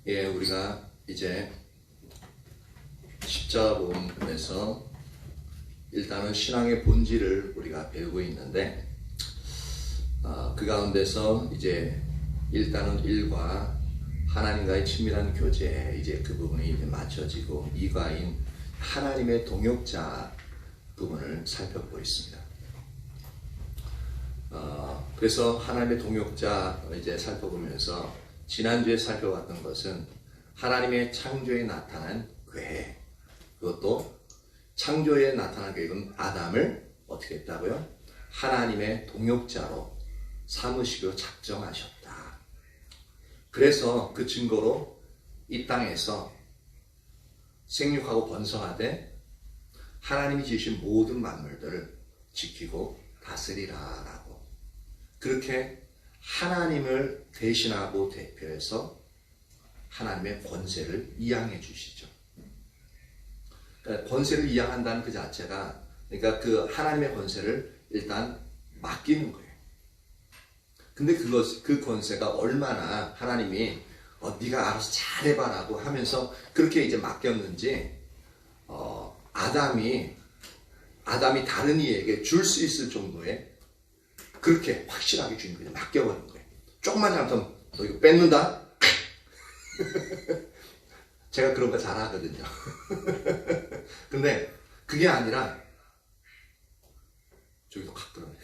예, 우리가 이제 십자가복음에서 일단은 신앙의 본질을 우리가 배우고 있는데, 그 가운데서 이제 일단은 1과 하나님과의 친밀한 교제, 이제 그 부분이 이제 맞춰지고 2과인 하나님의 동역자 부분을 살펴보고 있습니다. 그래서 하나님의 동역자 이제 살펴보면서 지난주에 살펴봤던 것은 하나님의 창조에 나타난 계획, 그것도 창조에 나타난 계획은 아담을 어떻게 했다고요? 하나님의 동역자로 삼으시기로 작정하셨다. 그래서 그 증거로 이 땅에서 생육하고 번성하되 하나님이 지으신 모든 만물들을 지키고 다스리라 라고, 그렇게 하나님을 대신하고 대표해서 하나님의 권세를 이양해 주시죠. 그러니까 권세를 이양한다는 그 자체가, 그러니까 그 하나님의 권세를 일단 맡기는 거예요. 근데 그 권세가 얼마나 하나님이 네가 알아서 잘해봐라고 하면서 그렇게 이제 맡겼는지, 아담이 다른 이에게 줄 수 있을 정도의 그렇게 확실하게 주인 그냥 맡겨버린 거예요. 조금만 잘못하면 너 이거 뺏는다? 제가 그런 거 잘하거든요. 근데 그게 아니라 저기도 확 들어네.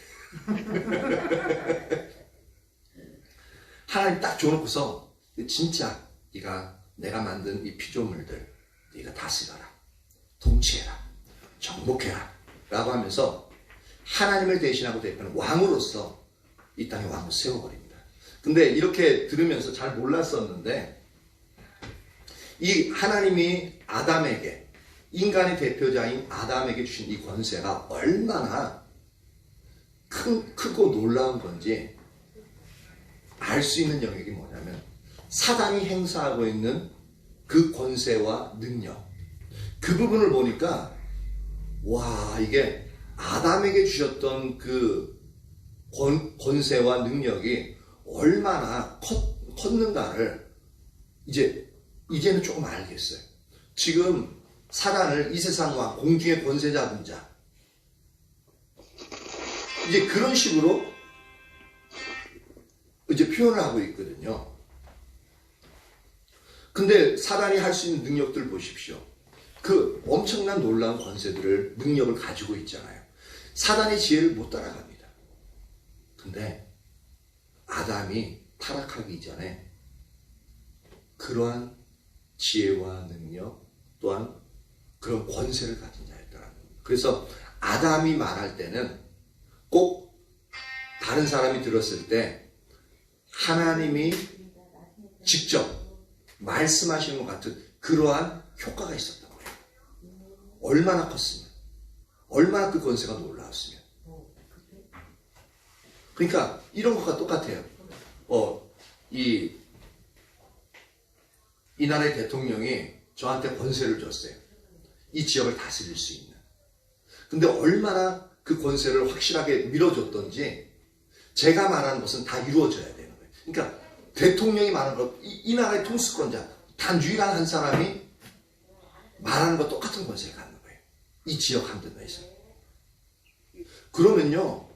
하나님 딱 줘놓고서 진짜 네가 내가 만든 이 피조물들 네가 다스려라, 통치해라, 정복해라 라고 하면서 하나님을 대신하고 대표하는 왕으로서 이 땅에 왕을 세워버립니다. 근데 이렇게 들으면서 잘 몰랐었는데, 이 하나님이 아담에게, 인간의 대표자인 아담에게 주신 이 권세가 얼마나 크고 놀라운 건지 알 수 있는 영역이 뭐냐면, 사단이 행사하고 있는 그 권세와 능력, 그 부분을 보니까 와, 이게 아담에게 주셨던 그 권세와 능력이 얼마나 컸는가를 이제는 조금 알겠어요. 지금 사단을 이 세상 왕, 공중의 권세 잡은 자, 이제 그런 식으로 이제 표현을 하고 있거든요. 근데 사단이 할 수 있는 능력들 보십시오. 그 엄청난 놀라운 권세들을, 능력을 가지고 있잖아요. 사단의 지혜를 못 따라갑니다. 근데 아담이 타락하기 이전에 그러한 지혜와 능력 또한 그런 권세를 가진 자였다는 겁니다. 그래서 아담이 말할 때는 꼭 다른 사람이 들었을 때 하나님이 직접 말씀하시는 것 같은 그러한 효과가 있었던 거예요. 얼마나 컸으면, 얼마나 그 권세가 놀라웠으면. 그러니까 이런 것과 똑같아요. 이 나라의 대통령이 저한테 권세를 줬어요. 이 지역을 다스릴 수 있는. 근데 얼마나 그 권세를 확실하게 밀어줬던지 제가 말하는 것은 다 이루어져야 되는 거예요. 그러니까 대통령이 말하는 것, 이 나라의 통수권자, 단 유일한 한 사람이 말하는 것 똑같은 권세를 갖는 거예요. 이 지역 한 데에서. 그러면요,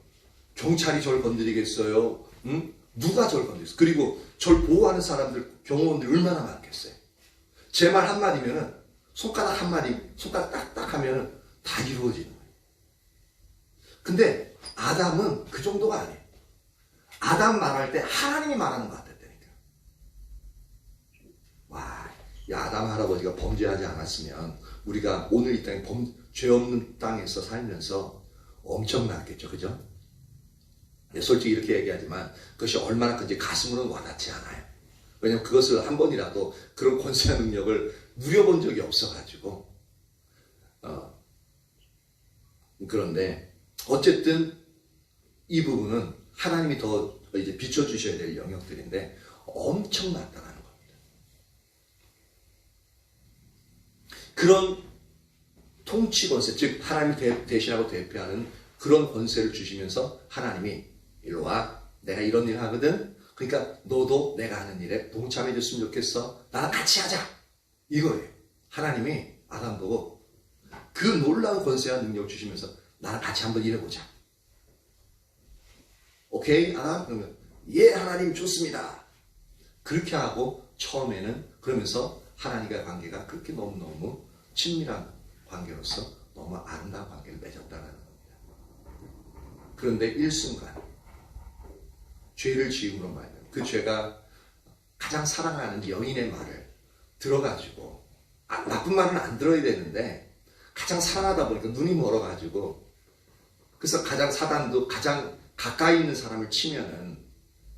경찰이 저를 건드리겠어요? 응? 누가 저를 건드리겠어요? 그리고 저를 보호하는 사람들, 경호원들이 얼마나 많겠어요? 제 말 한마디면은, 손가락 한마디, 손가락 딱딱 하면은 다 이루어지는 거예요. 근데 아담은 그 정도가 아니에요. 아담 말할 때 하나님이 말하는 것 같았다니까. 와, 이 아담 할아버지가 범죄하지 않았으면 우리가 오늘 이 땅에 죄 없는 땅에서 살면서 엄청났겠죠, 그죠? 솔직히 이렇게 얘기하지만 그것이 얼마나 큰지 가슴으로는 와닿지 않아요. 왜냐면 그것을 한 번이라도 그런 권세와 능력을 누려본 적이 없어가지고. 그런데 어쨌든 이 부분은 하나님이 더 이제 비춰주셔야 될 영역들인데 엄청났다는 겁니다. 그런 통치 권세, 즉 하나님이 대신하고 대표하는 그런 권세를 주시면서 하나님이 일로 와, 내가 이런 일 하거든, 그러니까 너도 내가 하는 일에 동참해 줬으면 좋겠어. 나랑 같이 하자. 이거예요. 하나님이 아담 보고 그 놀라운 권세와 능력 주시면서 나랑 같이 한번 일해보자. 오케이? 아담? 그러면 예, 하나님 좋습니다. 그렇게 하고 처음에는 그러면서 하나님과의 관계가 그렇게 너무너무 친밀한 관계로서 너무 아름다운 관계를 맺었다는 겁니다. 그런데 일순간 죄를 지음으로 말하면 그 죄가 가장 사랑하는 여인의 말을 들어가지고 나쁜 말은 안 들어야 되는데 가장 사랑하다 보니까 눈이 멀어가지고 그래서 사단도 가장 가까이 있는 사람을 치면은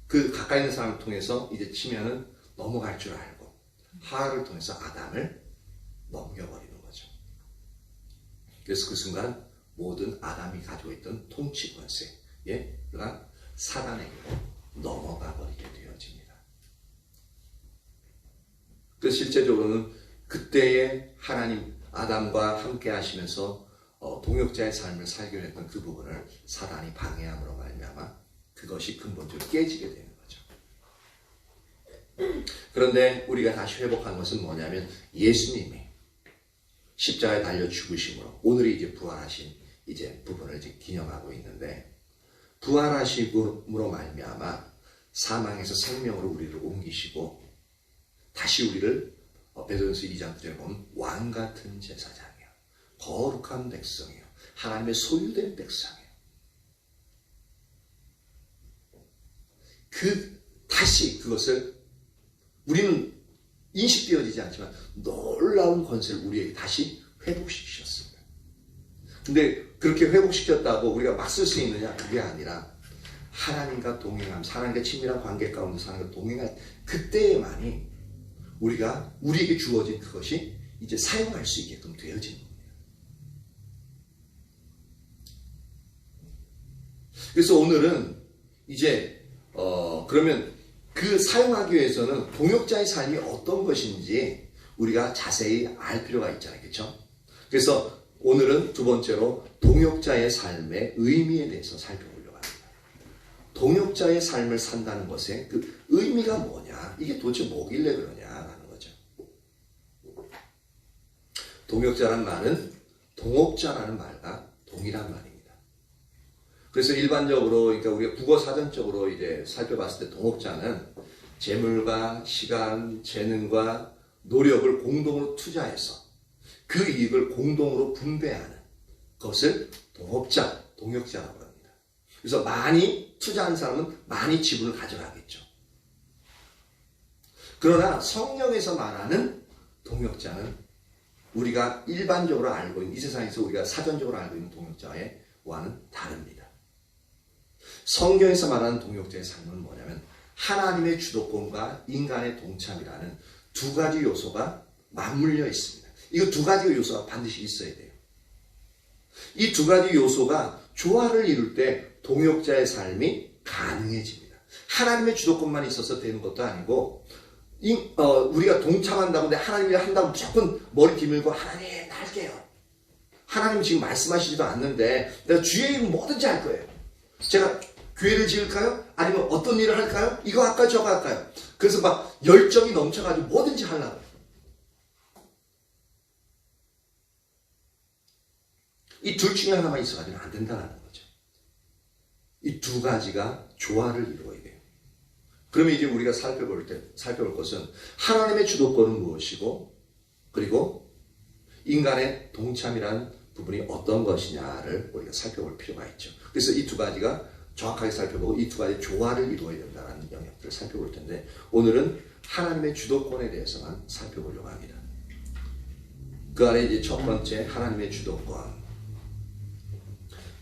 그 가까이 있는 사람을 통해서 이제 치면은 넘어갈 줄 알고 하와를 통해서 아담을 넘겨버리는 거죠. 그래서 그 순간 모든 아담이 가지고 있던 통치 권세가 사단에게로 넘어가 버리게 되어집니다. 그래서 실제적으로는 그때의 하나님 아담과 함께 하시면서 동역자의 삶을 살기로 했던 그 부분을 사단이 방해함으로 말미암아 그것이 근본적으로 깨지게 되는 거죠. 그런데 우리가 다시 회복한 것은 뭐냐면 예수님이 십자가에 달려 죽으심으로 오늘이 이제 부활하신 이제 부분을 이제 기념하고 있는데 부활하심으로 말미암아 사망에서 생명으로 우리를 옮기시고 다시 우리를 베드로전서 2장 9절에 보면 왕 같은 제사장이요 거룩한 백성이요 하나님의 소유된 백성이요 다시 그것을 우리는 인식되어지지 않지만 놀라운 권세를 우리에게 다시 회복시키셨습니다. 근데 그렇게 회복시켰다고 우리가 막 쓸 수 있느냐? 그게 아니라 하나님과 동행함, 하나님과 친밀한 관계 가운데 하나님과 동행할 그때에만이 우리에게 주어진 그것이 이제 사용할 수 있게끔 되어진 겁니다. 그래서 오늘은 이제 그러면 그 사용하기 위해서는 동역자의 삶이 어떤 것인지 우리가 자세히 알 필요가 있잖아요. 그렇죠? 그래서 오늘은 두 번째로 동역자의 삶의 의미에 대해서 살펴보려고 합니다. 동역자의 삶을 산다는 것의 그 의미가 뭐냐? 이게 도대체 뭐길래 그러냐라는 거죠. 동역자란 말은 동업자라는 말과 동일한 말입니다. 그래서 일반적으로, 그러니까 우리가 국어 사전적으로 이제 살펴봤을 때 동업자는 재물과 시간, 재능과 노력을 공동으로 투자해서 그 이익을 공동으로 분배하는 것을 동업자, 동역자라고 합니다. 그래서 많이 투자한 사람은 많이 지분을 가져가겠죠. 그러나 성경에서 말하는 동역자는 우리가 일반적으로 알고 있는, 이 세상에서 우리가 사전적으로 알고 있는 동역자와는 다릅니다. 성경에서 말하는 동역자의 삶은 뭐냐면 하나님의 주도권과 인간의 동참이라는 두 가지 요소가 맞물려 있습니다. 이거 두 가지 요소가 반드시 있어야 돼요. 이 두 가지 요소가 조화를 이룰 때 동역자의 삶이 가능해집니다. 하나님의 주도권만 있어서 되는 것도 아니고 우리가 동참한다고 근데 하나님이 한다고 무조건 머리 뒤밀고 하나님 나 할게요. 하나님 지금 말씀하시지도 않는데 내가 주의 일은 뭐든지 할 거예요. 제가 교회를 지을까요? 아니면 어떤 일을 할까요? 이거 할까요? 저거 할까요? 그래서 막 열정이 넘쳐가지고 뭐든지 하려고. 이 둘 중에 하나만 있어가지고는 안 된다는 거죠. 이 두 가지가 조화를 이루어야 돼요. 그러면 이제 우리가 살펴볼 것은 하나님의 주도권은 무엇이고 그리고 인간의 동참이라는 부분이 어떤 것이냐를 우리가 살펴볼 필요가 있죠. 그래서 이 두 가지가 정확하게 살펴보고 이 두 가지 조화를 이루어야 된다는 영역들을 살펴볼 텐데 오늘은 하나님의 주도권에 대해서만 살펴보려고 합니다. 그 안에 이제 첫 번째 하나님의 주도권.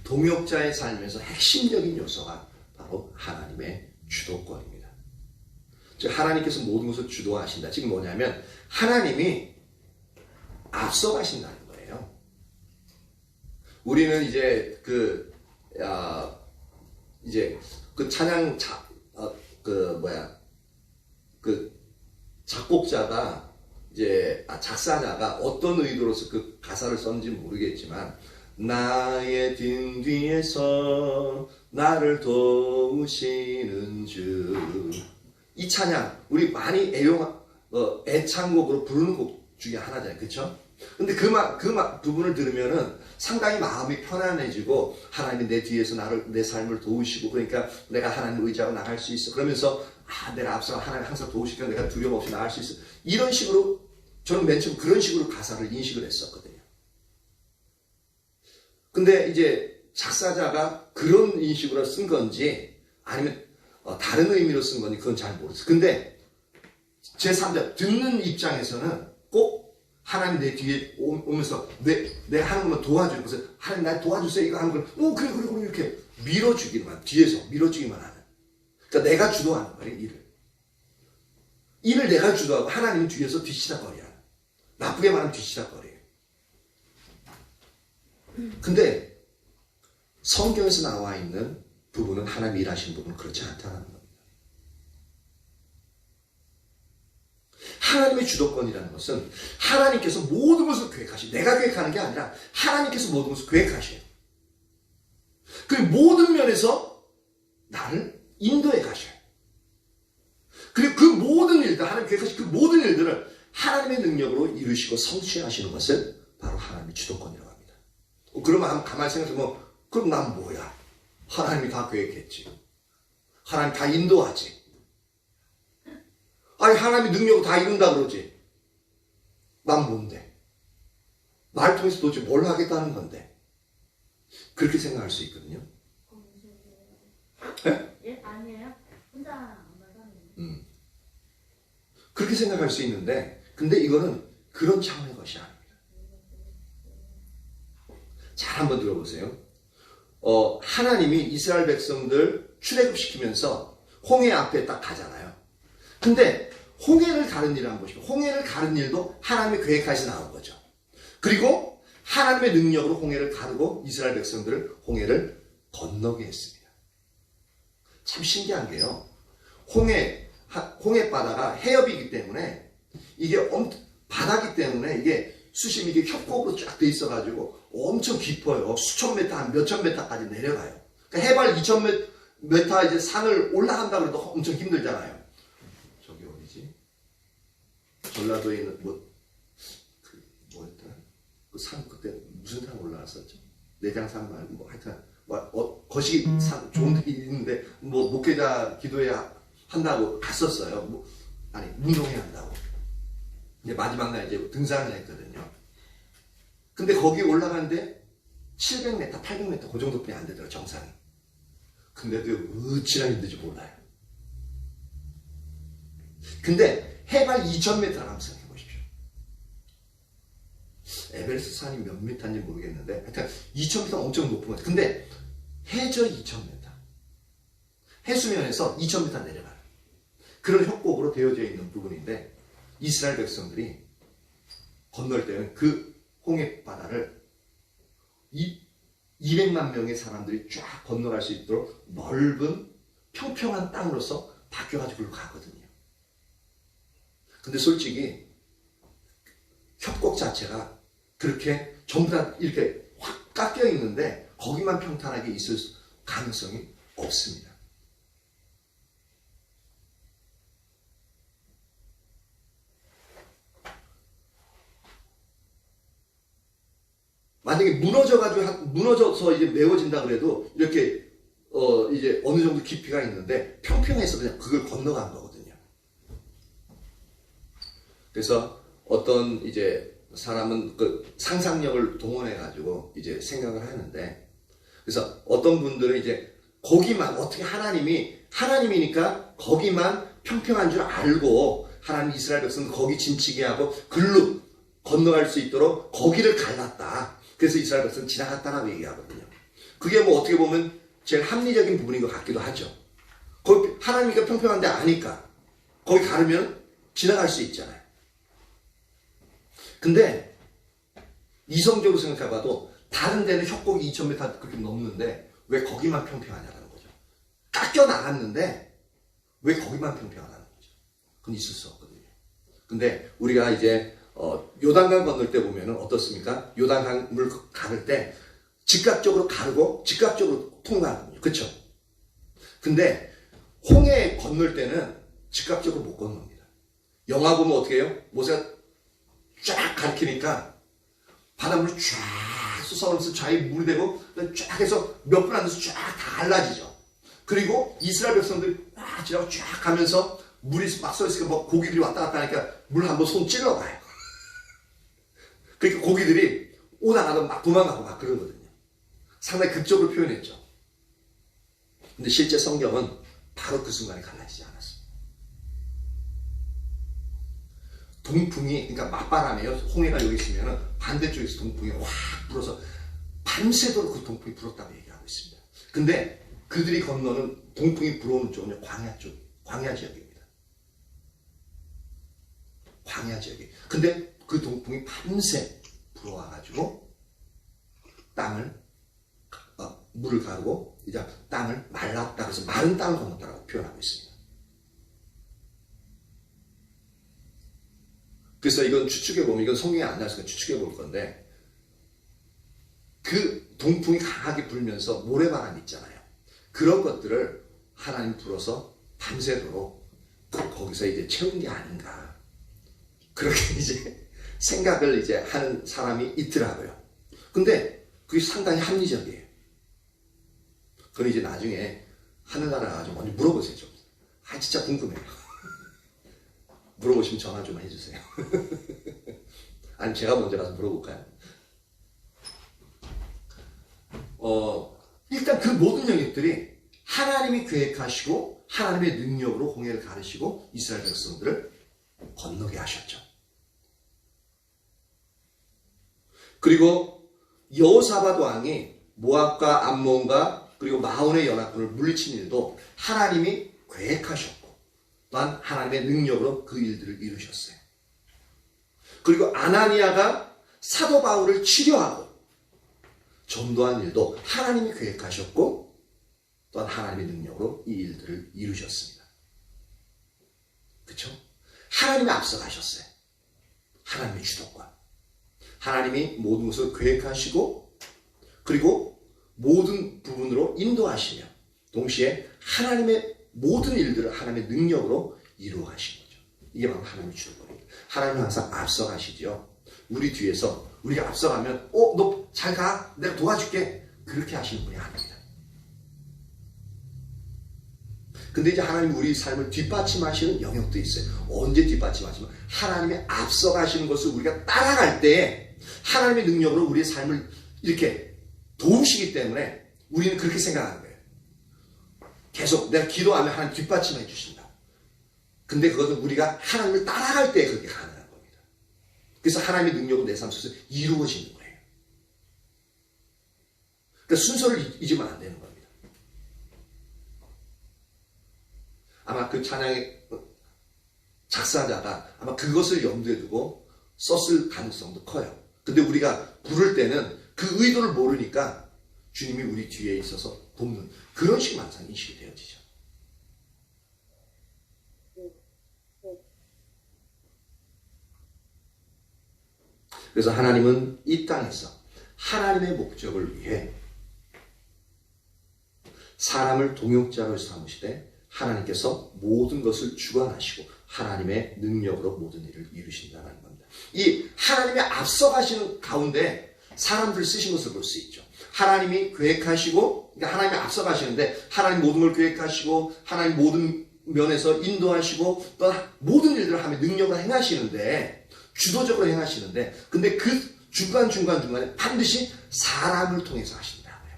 동역자의 삶에서 핵심적인 요소가 바로 하나님의 주도권입니다. 즉 하나님께서 모든 것을 주도하신다. 지금 뭐냐면 하나님이 앞서가신다는 거예요. 우리는 이제 그 찬양 작곡자가 이제 작사자가 어떤 의도로서 그 가사를 썼는지 모르겠지만 나의 등 뒤에서 나를 도우시는 주. 이 찬양 우리 많이 애창곡으로 부르는 곡 중에 하나잖아요. 그렇죠? 근데 그 부분을 들으면은 상당히 마음이 편안해지고 하나님이 내 뒤에서 내 삶을 도우시고 그러니까 내가 하나님을 의지하고 나갈 수 있어. 그러면서 내가 앞서 하나님 항상 도우시니까 내가 두려움 없이 나갈 수 있어. 이런 식으로 저는 맨 처음 그런 식으로 가사를 인식을 했었거든요. 근데 이제 작사자가 그런 인식으로 쓴 건지 아니면 다른 의미로 쓴 건지 그건 잘 모르겠어요. 근데 제3자 듣는 입장에서는 꼭 하나님 내 뒤에 오면서 내가 하는 것만 도와주는 것을 하나님 날 도와주세요 이거 하는 걸 그래 이렇게 밀어주기만 뒤에서 밀어주기만 하는 그러니까 내가 주도하는 거예요. 일을 내가 주도하고 하나님 뒤에서 뒤치다거리야. 나쁘게 말하면 뒤치다거리예요. 근데 성경에서 나와 있는 부분은 하나님 일하시는 부분은 그렇지 않다는 겁니다. 하나님의 주도권이라는 것은 하나님께서 모든 것을 계획하시고 내가 계획하는 게 아니라 하나님께서 모든 것을 계획하셔요. 그 모든 면에서 나를 인도해 가셔요. 그리고 그 모든 일들, 하나님 계획하신 그 모든 일들을 하나님의 능력으로 이루시고 성취하시는 것을 바로 하나님의 주도권이라고 합니다. 그러면 가만히 생각해보면 그럼 난 뭐야? 하나님이 다 계획했지. 하나님 다 인도하지. 아니 하나님이 능력을 다 이룬다 그러지. 난 뭔데? 날 통해서 도대체 뭘 하겠다는 건데? 그렇게 생각할 수 있거든요. 네? 예? 아니에요? 혼자 안 받았는데. 그렇게 생각할 수 있는데 근데 이거는 그런 차원의 것이 아닙니다. 잘 한번 들어보세요. 하나님이 이스라엘 백성들 출애굽시키면서 홍해 앞에 딱 가잖아요. 근데 홍해를 가른 일을 한번 보시면 홍해를 가른 일도 하나님의 계획하에서 나온 거죠. 그리고 하나님의 능력으로 홍해를 가르고 이스라엘 백성들을 홍해를 건너게 했습니다. 참 신기한 게요. 홍해 바다가 해협이기 때문에 이게 바다기 때문에 이게 수심이 이게 협곡으로 쫙 돼 있어가지고 엄청 깊어요. 수천 메타, 한 몇천 메타까지 내려가요. 그러니까 해발 2천 메타 이제 산을 올라간다 그래도 엄청 힘들잖아요. 저기 어디지? 전라도에 있는 뭐였더라? 그 산 그때 무슨 산 올라갔었죠? 내장산 말고 하여튼 거시기 산 좋은 데 있는데 목회자 기도회 한다고 갔었어요. 운동회 한다고. 이제 마지막 날 이제 등산을 했거든요. 근데 거기 올라가는데 700m, 800m 그 정도뿐이 안 되더라고요, 정상이. 근데도 어찌나 힘든지 몰라요. 근데 해발 2000m라고 한번 생각해 보십시오. 에베레스트 산이 몇 미터인지 모르겠는데 하여튼 2000m 엄청 높은 것 같아요. 근데 해저 2000m. 해수면에서 2000m 내려가요. 그런 협곡으로 되어져 있는 부분인데 이스라엘 백성들이 건널 때는 그 홍해 바다를 200만 명의 사람들이 쫙 건너갈 수 있도록 넓은 평평한 땅으로서 바뀌어가지고 가거든요. 근데 솔직히 협곡 자체가 그렇게 전부 다 이렇게 확 깎여 있는데 거기만 평탄하게 있을 가능성이 없습니다. 만약에 무너져서 이제 메워진다 그래도 이렇게 이제 어느 정도 깊이가 있는데 평평해서 그냥 그걸 건너간 거거든요. 그래서 어떤 이제 사람은 그 상상력을 동원해 가지고 이제 생각을 하는데 그래서 어떤 분들은 이제 거기만 어떻게 하나님이니까 거기만 평평한 줄 알고 하나님 이스라엘 백성은 거기 진치게 하고 글로 건너갈 수 있도록 거기를 갈랐다. 그래서 이스라엘 백성은 지나갔다라고 얘기하거든요. 그게 뭐 어떻게 보면 제일 합리적인 부분인 것 같기도 하죠. 거기 하나님이니까 평평한데 아니까 거기 가르면 지나갈 수 있잖아요. 근데 이성적으로 생각해봐도 다른 데는 협곡이 2000m 그렇게 넘는데 왜 거기만 평평하냐는 거죠. 깎여 나갔는데 왜 거기만 평평하냐는 거죠. 그건 있을 수 없거든요. 근데 우리가 이제 요단강 건널 때 보면은 어떻습니까? 요단강물 가를 때 즉각적으로 가르고 즉각적으로 통과하거든요. 그쵸? 근데 홍해 건널 때는 즉각적으로 못 건넙니다. 영화 보면 어떻게 해요? 모세가 쫙 가리키니까 바닷물이 쫙 쏟아오면서 좌에 물이 되고 쫙 해서 몇 분 안 돼서 쫙 달라지죠. 그리고 이스라엘 백성들이 막 지나고 쫙 가면서 물이 막 써 있으니까 뭐 고기들이 왔다 갔다 하니까 물 한번 손 찔러가요. 그러니까 고기들이 오다가도 막 도망가고 막 그러거든요. 상당히 극적으로 표현했죠. 근데 실제 성경은 바로 그 순간에 갈라지지 않았습니다. 동풍이, 그러니까 맞바람이에요. 홍해가 여기 있으면 반대쪽에서 동풍이 확 불어서 밤새도록 그 동풍이 불었다고 얘기하고 있습니다. 근데 그들이 건너는 동풍이 불어오는 쪽은 광야 쪽, 광야 지역입니다. 광야 지역이. 근데 그 동풍이 밤새 불어와가지고 땅을 물을 가르고 이제 땅을 말랐다. 그래서 마른 땅을 건넜다고 표현하고 있습니다. 그래서 이건 추측해 보면, 이건 성경에 안 나왔으니까 추측해 볼 건데, 그 동풍이 강하게 불면서 모래바람 있잖아요. 그런 것들을 하나님 불어서 밤새도록 거기서 이제 채운 게 아닌가. 그렇게 이제 생각을 이제 하는 사람이 있더라고요. 근데 그게 상당히 합리적이에요. 그건 이제 나중에 하늘나라 좀 먼저 물어보세요. 좀. 진짜 궁금해요. 물어보시면 전화 좀 해주세요. 아니 제가 먼저 가서 물어볼까요? 일단 그 모든 영역들이 하나님이 계획하시고 하나님의 능력으로 홍해를 가르시고 이스라엘 백성들을 건너게 하셨죠. 그리고 여호사밧 왕이 모압과 암몬과 그리고 마온의 연합군을 물리친 일도 하나님이 계획하셨고 또한 하나님의 능력으로 그 일들을 이루셨어요. 그리고 아나니아가 사도 바울을 치료하고 전도한 일도 하나님이 계획하셨고 또한 하나님의 능력으로 이 일들을 이루셨습니다. 그렇죠? 하나님이 앞서가셨어요. 하나님의 주도권. 하나님이 모든 것을 계획하시고 그리고 모든 부분으로 인도하시며 동시에 하나님의 모든 일들을 하나님의 능력으로 이루어 가신 거죠. 이게 바로 하나님의 주도권입니다. 하나님은 항상 앞서가시죠. 우리 뒤에서 우리가 앞서가면 너 잘 가. 내가 도와줄게. 그렇게 하시는 분이 아닙니다. 근데 이제 하나님이 우리 삶을 뒷받침하시는 영역도 있어요. 언제 뒷받침하시면 하나님이 앞서가시는 것을 우리가 따라갈 때 하나님의 능력으로 우리의 삶을 이렇게 도우시기 때문에 우리는 그렇게 생각하는 거예요. 계속 내가 기도하면 하나님 뒷받침해 주신다. 근데 그것은 우리가 하나님을 따라갈 때 그렇게 가능한 겁니다. 그래서 하나님의 능력으로 내 삶 속에서 이루어지는 거예요. 그러니까 순서를 잊으면 안 되는 겁니다. 아마 그 찬양의 작사자가 아마 그것을 염두에 두고 썼을 가능성도 커요. 근데 우리가 부를 때는 그 의도를 모르니까 주님이 우리 뒤에 있어서 돕는 그런 식으로 항상 인식이 되어지죠. 그래서 하나님은 이 땅에서 하나님의 목적을 위해 사람을 동역자로 삼으시되 하나님께서 모든 것을 주관하시고 하나님의 능력으로 모든 일을 이루신다는 겁니다. 이 하나님의 앞서가시는 가운데 사람들 쓰신 것을 볼 수 있죠. 하나님이 계획하시고, 그러니까 하나님이 앞서가시는데 하나님 모든 걸 계획하시고 하나님 모든 면에서 인도하시고 또 모든 일들을 하며 능력을 행하시는데 주도적으로 행하시는데 근데 그 중간에 반드시 사람을 통해서 하신다고요.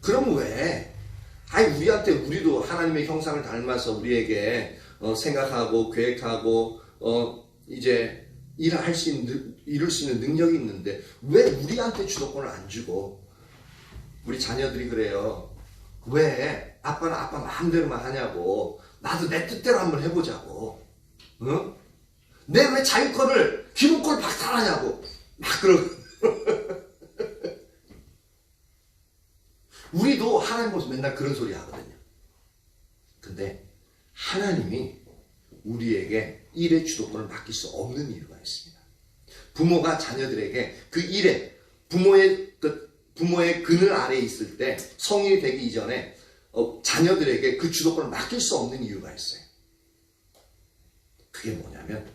그럼 왜? 우리한테 우리도 하나님의 형상을 닮아서 우리에게 생각하고 계획하고 이제 이룰 수 있는 능력이 있는데 왜 우리한테 주도권을 안 주고 우리 자녀들이 그래요. 왜 아빠는 아빠 마음대로만 하냐고. 나도 내 뜻대로 한번 해보자고. 응? 내 왜 자유권을 기본권을 박탈하냐고 막 그러고. 우리도 하나님 보면서 맨날 그런 소리 하거든요. 근데 하나님이 우리에게 일의 주도권을 맡길 수 없는 이유가 있습니다. 부모가 자녀들에게 그 일에 부모의 그늘 아래에 있을 때 성인이 되기 이전에 자녀들에게 그 주도권을 맡길 수 없는 이유가 있어요. 그게 뭐냐면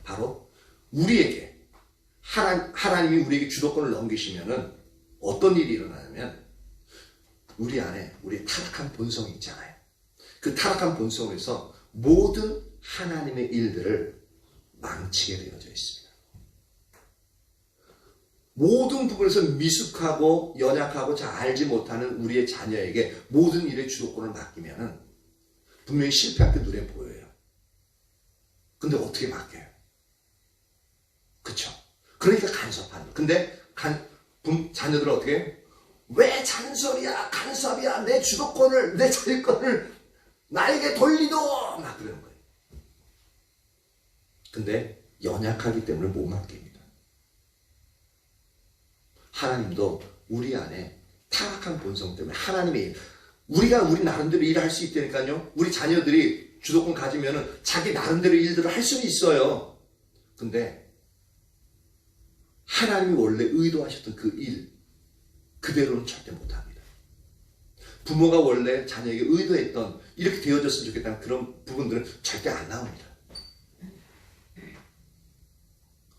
바로 우리에게 하나님이 우리에게 주도권을 넘기시면은 어떤 일이 일어나냐면 우리 안에 우리의 타락한 본성이 있잖아요. 그 타락한 본성에서 모든 하나님의 일들을 망치게 되어져 있습니다. 모든 부분에서 미숙하고 연약하고 잘 알지 못하는 우리의 자녀에게 모든 일의 주도권을 맡기면은 분명히 실패할 게 눈에 보여요. 근데 어떻게 맡겨요? 그쵸? 그러니까 간섭하는 거예요. 근데 자녀들은 어떻게 해요? 왜 잔소리야, 간섭이야, 내 주도권을, 내 자유권을 나에게 돌리도! 막 그러는 거예요. 근데 연약하기 때문에 못 맡깁니다. 하나님도 우리 안에 타락한 본성 때문에 하나님의 일, 우리 나름대로 일을 할 수 있다니까요. 우리 자녀들이 주도권 가지면은 자기 나름대로 일들을 할 수는 있어요. 근데 하나님이 원래 의도하셨던 그 일 그대로는 절대 못합니다. 부모가 원래 자녀에게 의도했던 이렇게 되어졌으면 좋겠다는 그런 부분들은 절대 안 나옵니다.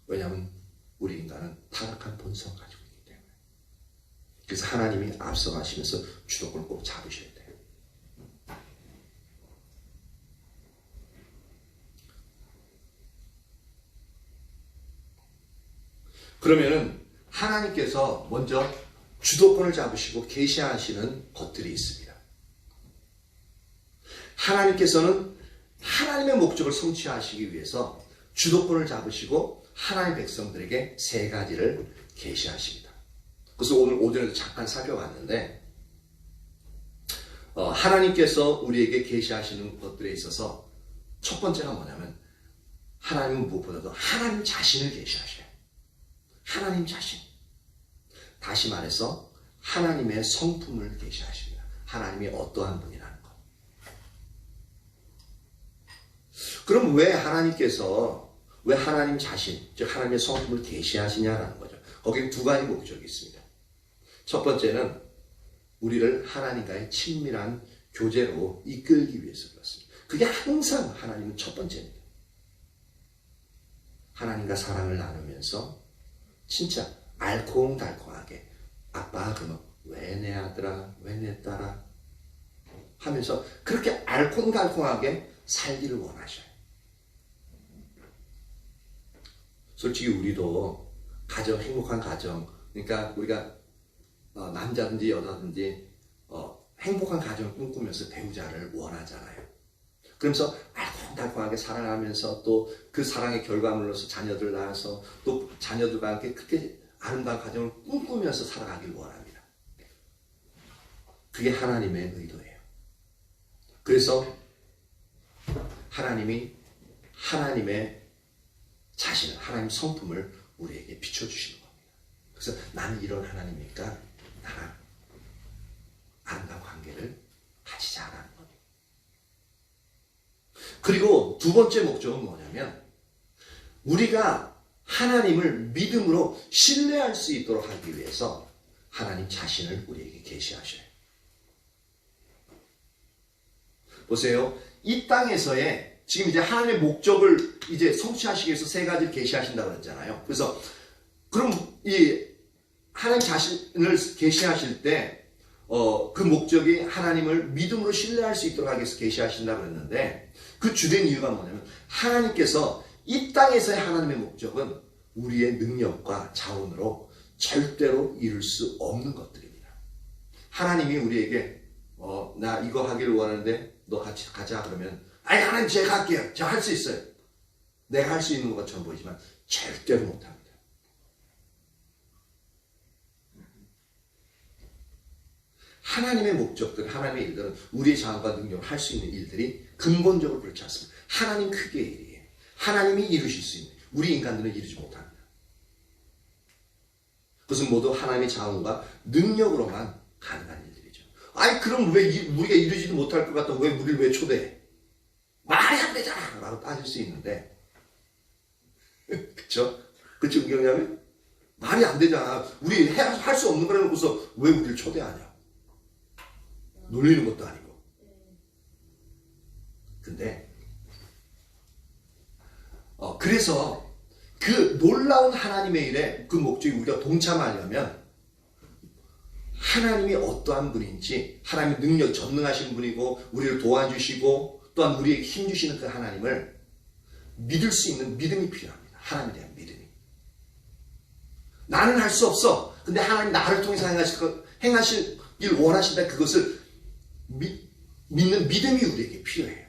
왜냐하면 우리 인간은 타락한 본성을 가지고 있기 때문에. 그래서 하나님이 앞서가시면서 주도권을 꼭 잡으셔야 돼요. 그러면은 하나님께서 먼저 주도권을 잡으시고 계시하시는 것들이 있습니다. 하나님께서는 하나님의 목적을 성취하시기 위해서 주도권을 잡으시고 하나님의 백성들에게 세 가지를 계시하십니다. 그래서 오늘 오전에도 잠깐 살펴봤는데 하나님께서 우리에게 계시하시는 것들에 있어서 첫 번째가 뭐냐면 하나님은 무엇보다도 하나님 자신을 계시하셔요. 하나님 자신. 다시 말해서 하나님의 성품을 계시하십니다. 하나님이 어떠한 분이라는 것. 그럼 왜 하나님 자신, 즉 하나님의 성품을 계시하시냐라는 거죠. 거기에 두 가지 목적이 있습니다. 첫 번째는 우리를 하나님과의 친밀한 교제로 이끌기 위해서 그렇습니다. 그게 항상 하나님은 첫 번째입니다. 하나님과 사랑을 나누면서 진짜 알콩달콩하게 아빠 그러면 왜 내 아들아 왜 내 딸아 하면서 그렇게 알콩달콩하게 살기를 원하셔요. 솔직히 우리도 행복한 가정, 그러니까 우리가 남자든지 여자든지 행복한 가정을 꿈꾸면서 배우자를 원하잖아요. 그러면서 알콩달콩하게 사랑하면서 또 그 사랑의 결과물로서 자녀들 낳아서 또 자녀들과 함께 그렇게 아름다운 가정을 꿈꾸면서 살아가길 원합니다. 그게 하나님의 의도예요. 그래서 하나님이 하나님의 자신을, 하나님 성품을 우리에게 비춰주시는 겁니다. 그래서 나는 이런 하나님이니까 나랑 아름다운 관계를 가지자라는 겁니다. 그리고 두 번째 목적은 뭐냐면 우리가 하나님을 믿음으로 신뢰할 수 있도록 하기 위해서 하나님 자신을 우리에게 계시하셔요. 보세요. 이 땅에서의 지금 이제 하나님의 목적을 이제 성취하시기 위해서 세 가지를 계시하신다고 그랬잖아요. 그래서 그럼 이 하나님 자신을 계시하실 때 그 목적이 하나님을 믿음으로 신뢰할 수 있도록 하기 위해서 계시하신다고 그랬는데 그 주된 이유가 뭐냐면 하나님께서 이 땅에서의 하나님의 목적은 우리의 능력과 자원으로 절대로 이룰 수 없는 것들입니다. 하나님이 우리에게 나 이거 하기를 원하는데 너 같이 가자 그러면 아니 하나님 제가 할게요. 제가 할 수 있어요. 내가 할 수 있는 것처럼 보이지만 절대로 못합니다. 하나님의 목적들, 하나님의 일들은 우리의 자원과 능력을 할 수 있는 일들이 근본적으로 그렇지 않습니다. 하나님 크기의 일이에요. 하나님이 이루실 수 있는, 우리 인간들은 이루지 못합니다. 그것은 모두 하나님의 자원과 능력으로만 가능한 일들이죠. 아니 그럼 왜 우리가 이루지도 못할 것 같다 왜 우리를 왜 초대해? 말이 안 되잖아 라고 따질 수 있는데 그쵸? 그쵸? 그러냐면 말이 안 되잖아. 우리 할 수 없는 걸 해놓고서 왜 우리를 초대하냐. 놀리는 것도 아니고. 근데 그래서 그 놀라운 하나님의 일에 그 목적이 우리가 동참하려면 하나님이 어떠한 분인지, 하나님의 능력 전능하신 분이고 우리를 도와주시고 또한 우리에게 힘주시는 그 하나님을 믿을 수 있는 믿음이 필요합니다. 하나님에 대한 믿음이. 나는 할 수 없어. 근데 하나님 나를 통해서 행하시길 원하신다. 그것을 믿는 믿음이 우리에게 필요해요.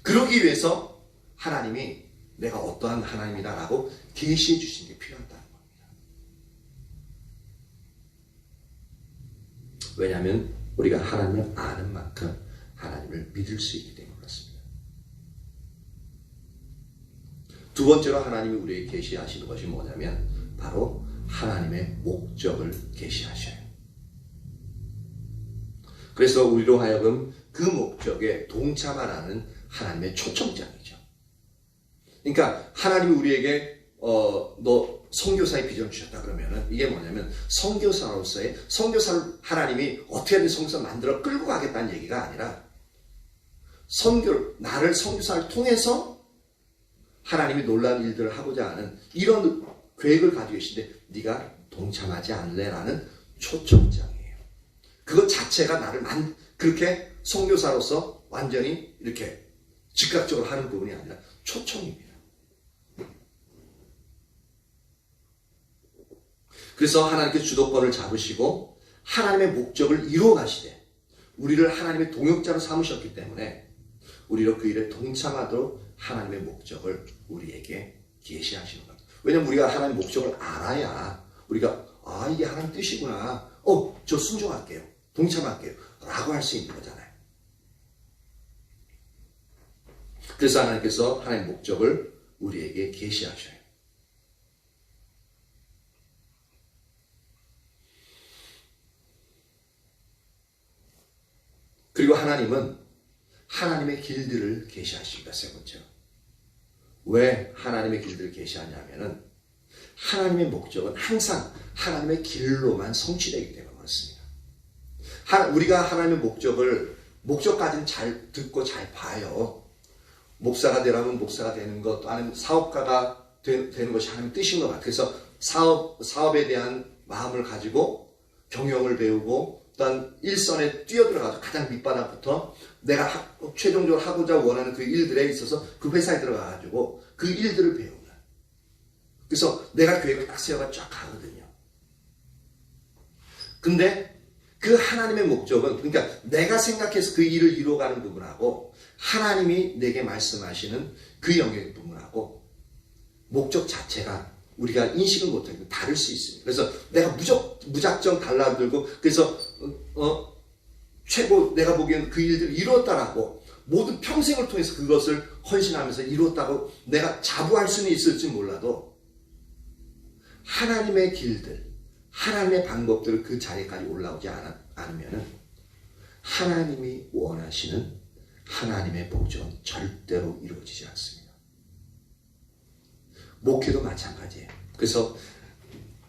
그러기 위해서 하나님이 내가 어떠한 하나님이다라고 계시해 주시는 게 필요하다는 겁니다. 왜냐하면 우리가 하나님을 아는 만큼 하나님을 믿을 수 있기 때문에 그렇습니다. 두 번째로 하나님이 우리에게 계시하시는 것이 뭐냐면 바로 하나님의 목적을 계시하셔요. 그래서 우리로 하여금 그 목적에 동참하라는 하나님의 초청장이죠. 그러니까 하나님이 우리에게 너 선교사의 비전을 주셨다 그러면은 이게 뭐냐면 선교사로서의 선교사를 하나님이 어떻게든 선교사 만들어 끌고 가겠다는 얘기가 아니라 나를 선교사를 통해서 하나님이 놀라운 일들을 하고자 하는 이런 계획을 가지고 계신데 네가 동참하지 않을래라는 초청장이에요. 그것 자체가 나를 그렇게 선교사로서 완전히 이렇게 즉각적으로 하는 부분이 아니라 초청입니다. 그래서 하나님께 주도권을 잡으시고 하나님의 목적을 이루어 가시되 우리를 하나님의 동역자로 삼으셨기 때문에 우리로 그 일에 동참하도록 하나님의 목적을 우리에게 계시하시는 겁니다. 왜냐하면 우리가 하나님의 목적을 알아야 우리가 이게 하나님 뜻이구나. 저 순종할게요. 동참할게요. 라고 할 수 있는 거잖아요. 그래서 하나님께서 하나님의 목적을 우리에게 계시하셔요. 그리고 하나님은 하나님의 길들을 계시하십니다. 세 번째로. 왜 하나님의 길들을 계시하냐면은 하나님의 목적은 항상 하나님의 길로만 성취되기 때문에 그렇습니다. 우리가 하나님의 목적까지는 잘 듣고 잘 봐요. 목사가 되라면 목사가 되는 것, 아니면 사업가가 되는 것이 하나님의 뜻인 것 같아요. 그래서 사업에 대한 마음을 가지고 경영을 배우고 또한 일선에 뛰어들어가서 가장 밑바닥부터 내가 최종적으로 하고자 원하는 그 일들에 있어서 그 회사에 들어가가지고 그 일들을 배우는. 그래서 내가 계획을 딱 세워가 쫙 가거든요. 근데 그 하나님의 목적은 그러니까 내가 생각해서 그 일을 이루어가는 부분하고 하나님이 내게 말씀하시는 그 영역의 부분하고 목적 자체가 우리가 인식을 못하고 다를 수 있습니다. 그래서 내가 무작정 달라들고 그래서 최고 내가 보기에는 그 일들을 이루었다라고 모든 평생을 통해서 그것을 헌신하면서 이루었다고 내가 자부할 수는 있을지 몰라도 하나님의 길들, 하나님의 방법들을 그 자리까지 올라오지 않으면 하나님이 원하시는 하나님의 목적은 절대로 이루어지지 않습니다. 목회도 마찬가지예요. 그래서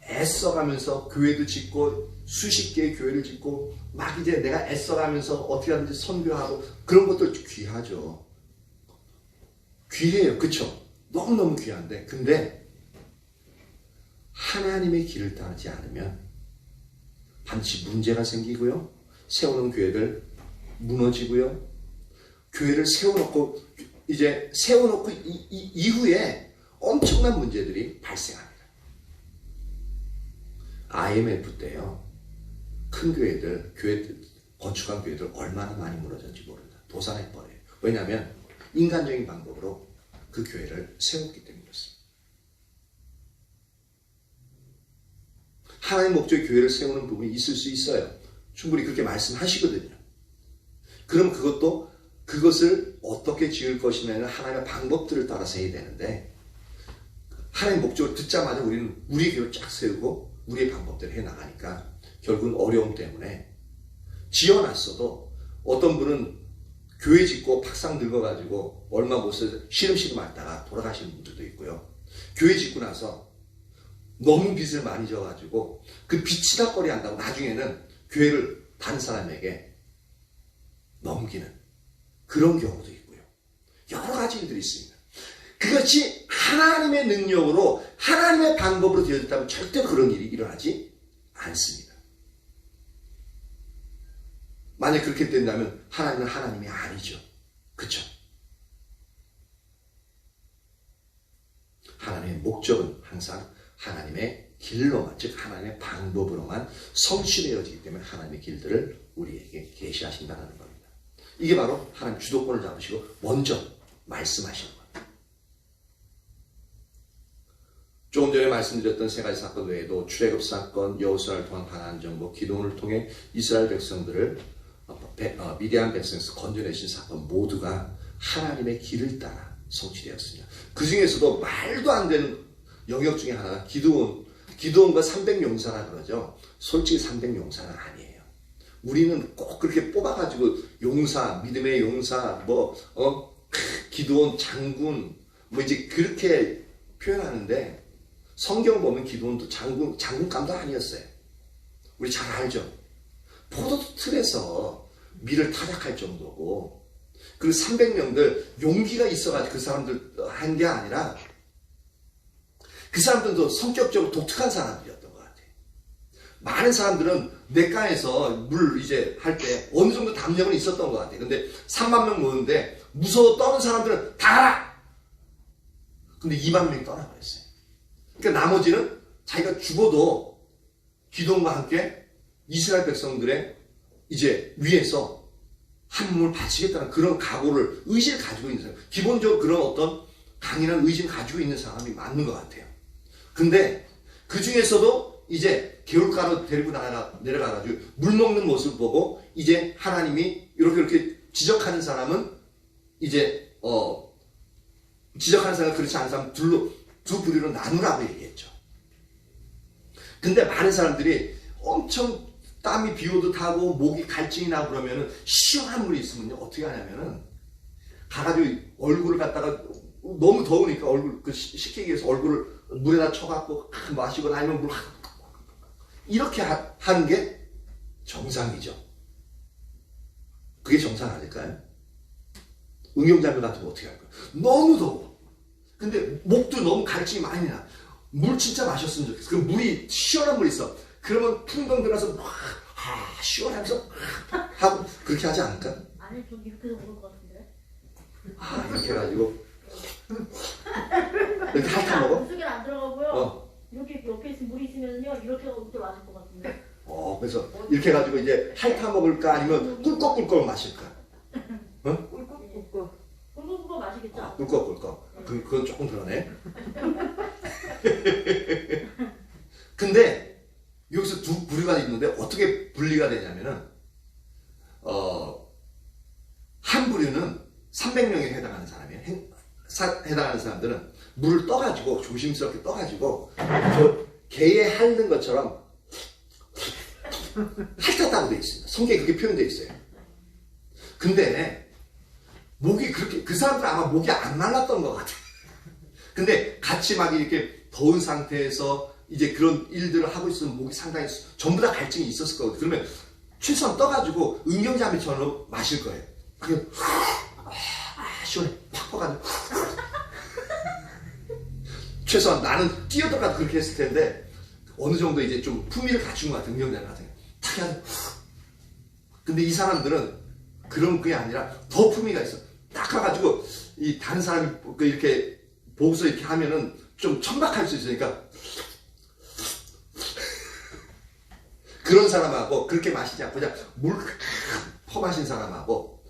애써가면서 교회도 짓고 수십 개의 교회를 짓고 막 이제 내가 애써가면서 어떻게 하든지 선교하고 그런 것들 귀하죠. 귀해요. 그쵸? 너무너무 귀한데 근데 하나님의 길을 따르지 않으면 반드시 문제가 생기고요. 세우는 교회를 무너지고요. 교회를 세워놓고 이후에 엄청난 문제들이 발생합니다. IMF 때요. 큰 교회들 건축한 교회들 얼마나 많이 무너졌는지 모른다. 도산해버려요. 왜냐하면 인간적인 방법으로 그 교회를 세웠기 때문에 그렇습니다. 하나님의 목적의 교회를 세우는 부분이 있을 수 있어요. 충분히 그렇게 말씀하시거든요. 그럼 그것을 어떻게 지을 것이냐는 하나님의 방법들을 따라서 해야 되는데 하나님의 목적을 듣자마자 우리는 우리의 교회를 쫙 세우고 우리의 방법대로 해나가니까 결국은 어려움 때문에 지어놨어도 어떤 분은 교회 짓고 팍상 늙어가지고 얼마 못 써서 시름시름 앓다가 돌아가시는 분들도 있고요. 교회 짓고 나서 너무 빚을 많이 져가지고 그 빚치다거리 한다고 나중에는 교회를 다른 사람에게 넘기는 그런 경우도 있고요. 여러 가지 일들이 있습니다. 그것이 하나님의 능력으로 하나님의 방법으로 되어졌다면 절대로 그런 일이 일어나지 않습니다. 만약 그렇게 된다면 하나님은 하나님이 아니죠. 그렇죠? 하나님의 목적은 항상 하나님의 길로만, 즉 하나님의 방법으로만 성취되어지기 때문에 하나님의 길들을 우리에게 계시하신다는 겁니다. 이게 바로 하나님 주도권을 잡으시고 먼저 말씀하시는 겁니다. 조금 전에 말씀드렸던 세 가지 사건 외에도 출애굽 사건, 여호수아를 통한 가나안 정복, 기도원을 통해 이스라엘 백성들을 미디안 백성에서 건져내신 사건 모두가 하나님의 길을 따라 성취되었습니다. 그 중에서도 말도 안 되는 영역 중에 하나가 기드온과 300용사라 그러죠. 솔직히 300용사는 아니에요. 우리는 꼭 그렇게 뽑아가지고 용사, 믿음의 용사, 기드온 장군, 이제 그렇게 표현하는데 성경 보면 기드온도 장군감도 아니었어요. 우리 잘 알죠. 포도주 틀에서 밀을 타작할 정도고, 그리고 300명들 용기가 있어가지고 그 사람들 한 게 아니라 그 사람들도 성격적으로 독특한 사람들이었던 것 같아요. 많은 사람들은 냇가에서 물 이제 할 때 어느 정도 담력은 있었던 것 같아요. 근데 3만 명 모였는데 무서워 떠는 사람들은 다 가라! 근데 2만 명이 떠나버렸어요. 그러니까 나머지는 자기가 죽어도 기도원과 함께 이스라엘 백성들의 이제 위에서 한 몸을 바치겠다는 그런 각오를, 의지를 가지고 있는 사람, 기본적으로 그런 어떤 강인한 의지를 가지고 있는 사람이 맞는 것 같아요. 근데 그 중에서도 이제 개울가로 데리고 내려가가지고 물 먹는 모습을 보고 이제 하나님이 이렇게 지적하는 사람은 이제 지적하는 사람은 그렇지 않은 사람 두 부류로 나누라고 얘기했죠. 근데 많은 사람들이 엄청 땀이 비 오듯 하고 목이 갈증이 나고 그러면은 시원한 물이 있으면요 어떻게 하냐면은 가가지고 얼굴을 갖다가 너무 더우니까 얼굴 식히기 위해서 얼굴을 물에다 쳐갖고 마시거나 아니면 물 이렇게 하는 게 정상이죠. 그게 정상 아닐까요? 응용자매 같은 거 어떻게 할까요? 너무 더워. 근데 목도 너무 갈증이 많이 나. 물 진짜 마셨으면 좋겠어. 그럼 물이 시원한 물이 있어. 그러면 풍덩 들어가서 시원하면서 하고 그렇게 하지 않을까? 아니 좀 이렇게 해서 먹을 것 같은데. 이렇게 해가지고 이렇게 핥아 먹어? 물속에 안 들어가고요. 이렇게 옆에 있으면 물이 있으면요 이렇게 하고 마실 것 같은데. 그래서 이렇게 해가지고 이제 핥아 먹을까 아니면 꿀꺽꿀꺽 마실까? 꿀꺽꿀꺽. 꿀꺽꿀꺽 마시겠죠? 꿀꺽꿀꺽. 그건 조금 그러네. 근데 여기서 두 부류가 있는데 어떻게 분리가 되냐면은 한 부류는 300명에 해당하는 사람이에요. 해당하는 사람들은 물을 떠가지고 조심스럽게 떠가지고 저 개에 핥는 것처럼 핥았다고 되어 있습니다. 성경에 그렇게 표현되어 있어요. 근데 목이 그렇게 그 사람들은 아마 목이 안 말랐던 것 같아요. 근데 같이 막 이렇게 더운 상태에서 이제 그런 일들을 하고 있으면 목이 상당히 전부 다 갈증이 있었을 거거든요. 그러면 최소한 떠가지고 응용자매처럼 마실 거예요. 그냥 시원해 팍 퍼가지고 최소한 나는 뛰어들어가도 그렇게 했을 텐데 어느 정도 이제 좀 품위를 갖춘 것 같아요. 응용자매 같은 경우 탁 해가지고 근데 이 사람들은 그런 게 아니라 더 품위가 있어. 딱 가가지고 이 다른 사람이 이렇게 보고서 이렇게 하면은 좀 천박할 수 있으니까 그런 사람하고 그렇게 마시지 않고 그냥 물 퍼마신 사람하고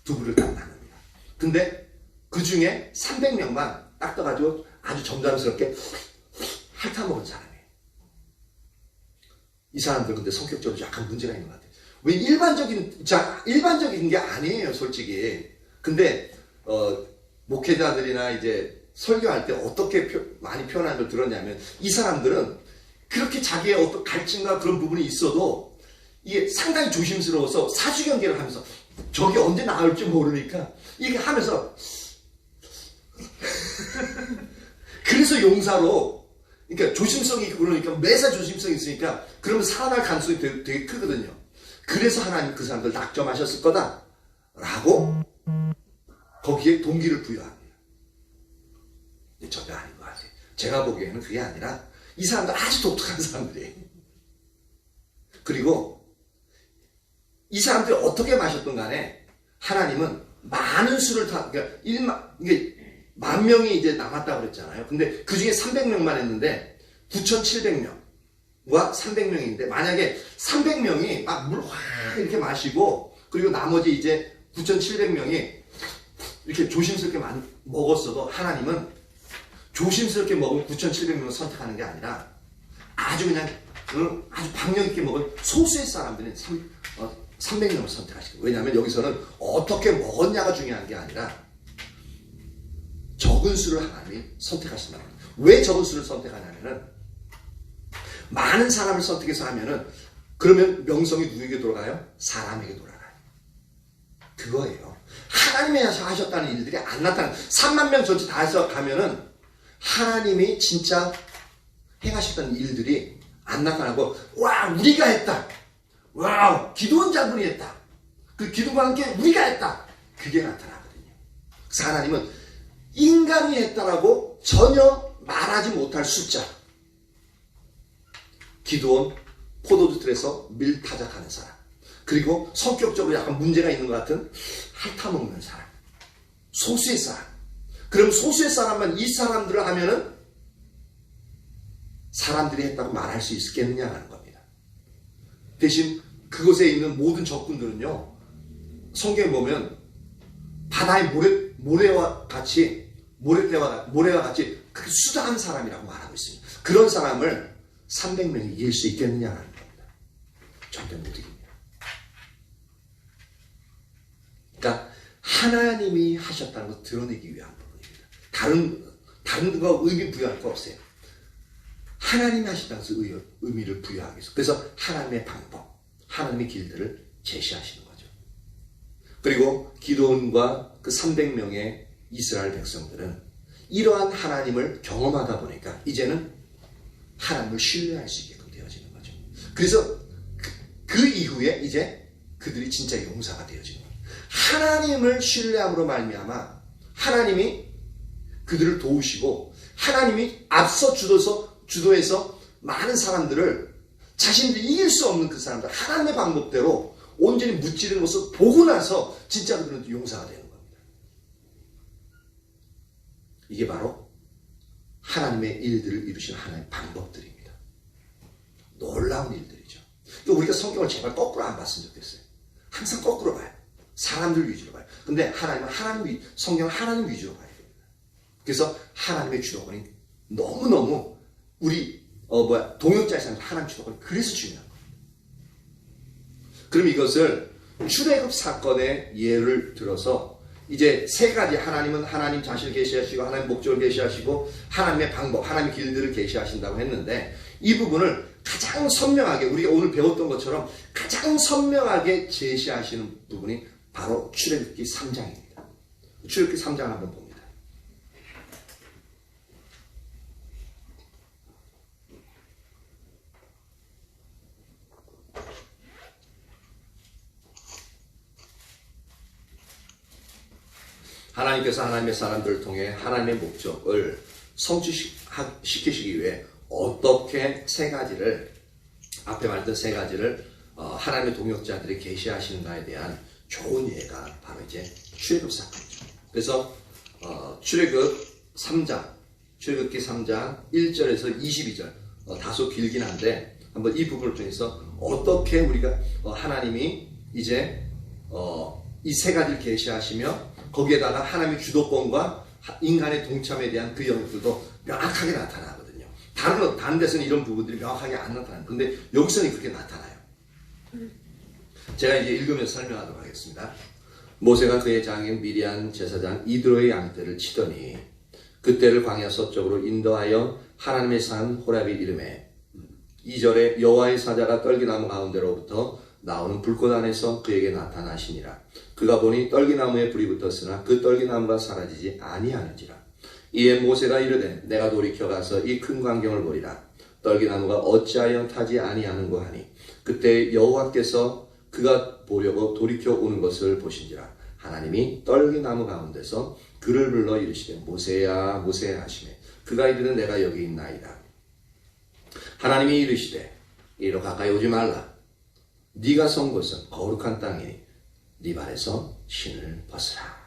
두 부를 딱 나눕니다. 근데 그 중에 300명만 딱 떠가지고 아주 점잖스럽게 핥아먹은 사람이에요. 이 사람들 근데 성격적으로 약간 문제가 있는 것 같아요. 왜 일반적인 게 아니에요, 솔직히. 근데 목회자들이나 이제 설교할 때 어떻게 많이 표현한 걸 들었냐면 이 사람들은 그렇게 자기의 어떤 갈증과 그런 부분이 있어도 이게 상당히 조심스러워서 사주경계를 하면서 저게 언제 나올지 모르니까 이렇게 하면서 그래서 용사로 그러니까 조심성이 있고 그러니까 매사 조심성이 있으니까 그러면 살아날 가능성이 되게 크거든요. 그래서 하나님 그 사람들 낙점하셨을 거다 라고 거기에 동기를 부여합니다. 전혀 아닌 것 같아요. 제가 보기에는 그게 아니라 이 사람들 아주 독특한 사람들이에요. 그리고 이 사람들이 어떻게 마셨던 간에 하나님은 많은 수를 그러니까 이게 10,000명이 이제 남았다고 그랬잖아요. 근데 그 중에 300명만 했는데 9,700명과 300명인데 만약에 300명이 막 물 확 이렇게 마시고 그리고 나머지 이제 9,700명이 이렇게 조심스럽게 먹었어도 하나님은 조심스럽게 먹은 9,700명을 선택하는 게 아니라 아주 그냥 아주 박력 있게 먹은 소수의 사람들은 300명을 선택하시고 왜냐하면 여기서는 어떻게 먹었냐가 중요한 게 아니라 적은 수를 하나님이 선택하신다는 거예요. 왜 적은 수를 선택하냐면은 많은 사람을 선택해서 하면은 그러면 명성이 누구에게 돌아가요? 사람에게 돌아가요. 그거예요. 하나님이 하셨다는 일들이 안 나타나요. 3만 명 전체 다 해서 가면은 하나님이 진짜 행하셨다는 일들이 안 나타나고 와 우리가 했다. 와 기도원 장군이 했다. 그 기도와 함께 우리가 했다. 그게 나타나거든요. 그래서 하나님은 인간이 했다라고 전혀 말하지 못할 숫자. 기도원 포도주 틀에서 밀타작하는 사람. 그리고 성격적으로 약간 문제가 있는 것 같은 핥아먹는 사람. 소수의 사람. 그럼 소수의 사람만 이 사람들을 하면은 사람들이 했다고 말할 수 있겠느냐는 겁니다. 대신 그곳에 있는 모든 적군들은요. 성경에 보면 바다의 모래와 같이 모래와 같이 그 수다한 사람이라고 말하고 있습니다. 그런 사람을 300명이 이길 수 있겠느냐는 겁니다. 절대 못 이깁니다. 그러니까 하나님이 하셨다는 걸 드러내기 위한 부분입니다. 다른 거 의미 부여할 거 없어요. 하나님이 하셨다는 것을 의미를 부여하기 위해서. 그래서 하나님의 방법, 하나님의 길들을 제시하시는 거죠. 그리고 기드온과 그 300명의 이스라엘 백성들은 이러한 하나님을 경험하다 보니까 이제는 하나님을 신뢰할 수 있게끔 되어지는 거죠. 그래서 그 이후에 이제 그들이 진짜 용사가 되어지는 거예요. 하나님을 신뢰함으로 말미암아 하나님이 그들을 도우시고 하나님이 앞서 주도해서 많은 사람들을 자신들이 이길 수 없는 그 사람들 하나님의 방법대로 온전히 무찌르는 것을 보고 나서 진짜 그들은 용사가 되는 겁니다. 이게 바로 하나님의 일들을 이루신 하나님의 방법들입니다. 놀라운 일들이죠. 그러니까 우리가 성경을 제발 거꾸로 안 봤으면 좋겠어요. 항상 거꾸로 봐요. 사람들 위주로 봐요. 근데 하나님은 성경은 하나님 위주로 봐야 됩니다. 그래서 하나님의 주도권이 너무너무 우리 동역자의 삶 하나님 주도권이 그래서 중요한 거예요. 그럼 이것을 출애굽 사건의 예를 들어서 이제 세 가지 하나님은 하나님 자신을 계시하시고 하나님 목적을 계시하시고 하나님의 방법, 하나님의 길들을 계시하신다고 했는데 이 부분을 가장 선명하게 우리가 오늘 배웠던 것처럼 가장 선명하게 제시하시는 부분이 바로 출애굽기 3장입니다. 출애굽기 3장 한번 봅니다. 하나님께서 하나님의 사람들을 통해 하나님의 목적을 성취시키시기 위해 어떻게 세 가지를 앞에 말했던 세 가지를 하나님의 동역자들이 계시하시는가에 대한 좋은 예가 바로 이제 출애굽 사건이죠. 그래서 출애굽기 3장 1절에서 22절 다소 길긴 한데 한번 이 부분을 통해서 어떻게 우리가 하나님이 이제 이 세 가지를 계시하시며 거기에다가 하나님의 주도권과 인간의 동참에 대한 그 영역들도 명확하게 나타나거든요. 다른 데서는 이런 부분들이 명확하게 안 나타나요. 근데 여기서는 그렇게 나타나요. 제가 이제 읽으면서 설명하도록 하겠습니다. 모세가 그의 장인 미디안 제사장 이드로의 양떼를 치더니 그떼를 광야 서쪽으로 인도하여 하나님의 산 호렙이 이름에 2절에 여호와의 사자가 떨기나무 가운데로부터 나오는 불꽃 안에서 그에게 나타나시니라. 그가 보니 떨기나무에 불이 붙었으나 그 떨기나무가 사라지지 아니하는지라. 이에 모세가 이르되 내가 돌이켜 가서 이 큰 광경을 보리라. 떨기나무가 어찌하여 타지 아니하는고 하니 그때 여호와께서 그가 보려고 돌이켜 오는 것을 보신지라. 하나님이 떨기나무 가운데서 그를 불러 이르시되 모세야 모세야 하시매 그가 이르되 내가 여기 있나이다. 하나님이 이르시되 이리로 가까이 오지 말라. 네가 선 곳은 거룩한 땅이니 네 발에서 신을 벗으라.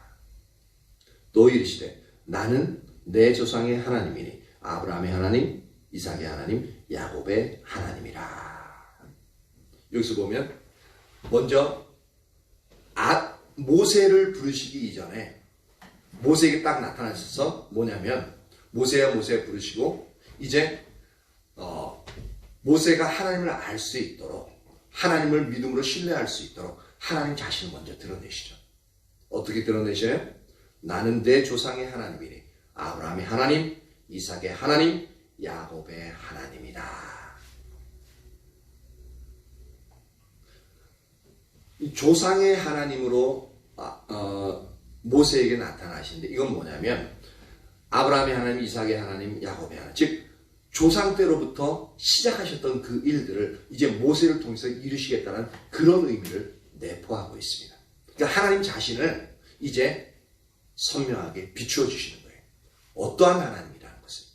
또 이르시되 나는 내 조상의 하나님이니 아브라함의 하나님, 이삭의 하나님, 야곱의 하나님이라. 여기서 보면 먼저 모세를 부르시기 이전에 모세에게 딱 나타나셔서 뭐냐면 모세야 모세 부르시고 이제 모세가 하나님을 알 수 있도록 하나님을 믿음으로 신뢰할 수 있도록 하나님 자신을 먼저 드러내시죠. 어떻게 드러내셔요? 나는 내 조상의 하나님이니 아브라함의 하나님, 이삭의 하나님, 야곱의 하나님이다. 이 조상의 하나님으로 모세에게 나타나시는데 이건 뭐냐면 아브라함의 하나님, 이삭의 하나님, 야곱의 하나님, 즉 조상 때로부터 시작하셨던 그 일들을 이제 모세를 통해서 이루시겠다는 그런 의미를 내포하고 있습니다. 그러니까 하나님 자신을 이제 선명하게 비추어 주시는 거예요. 어떠한 하나님이라는 것을.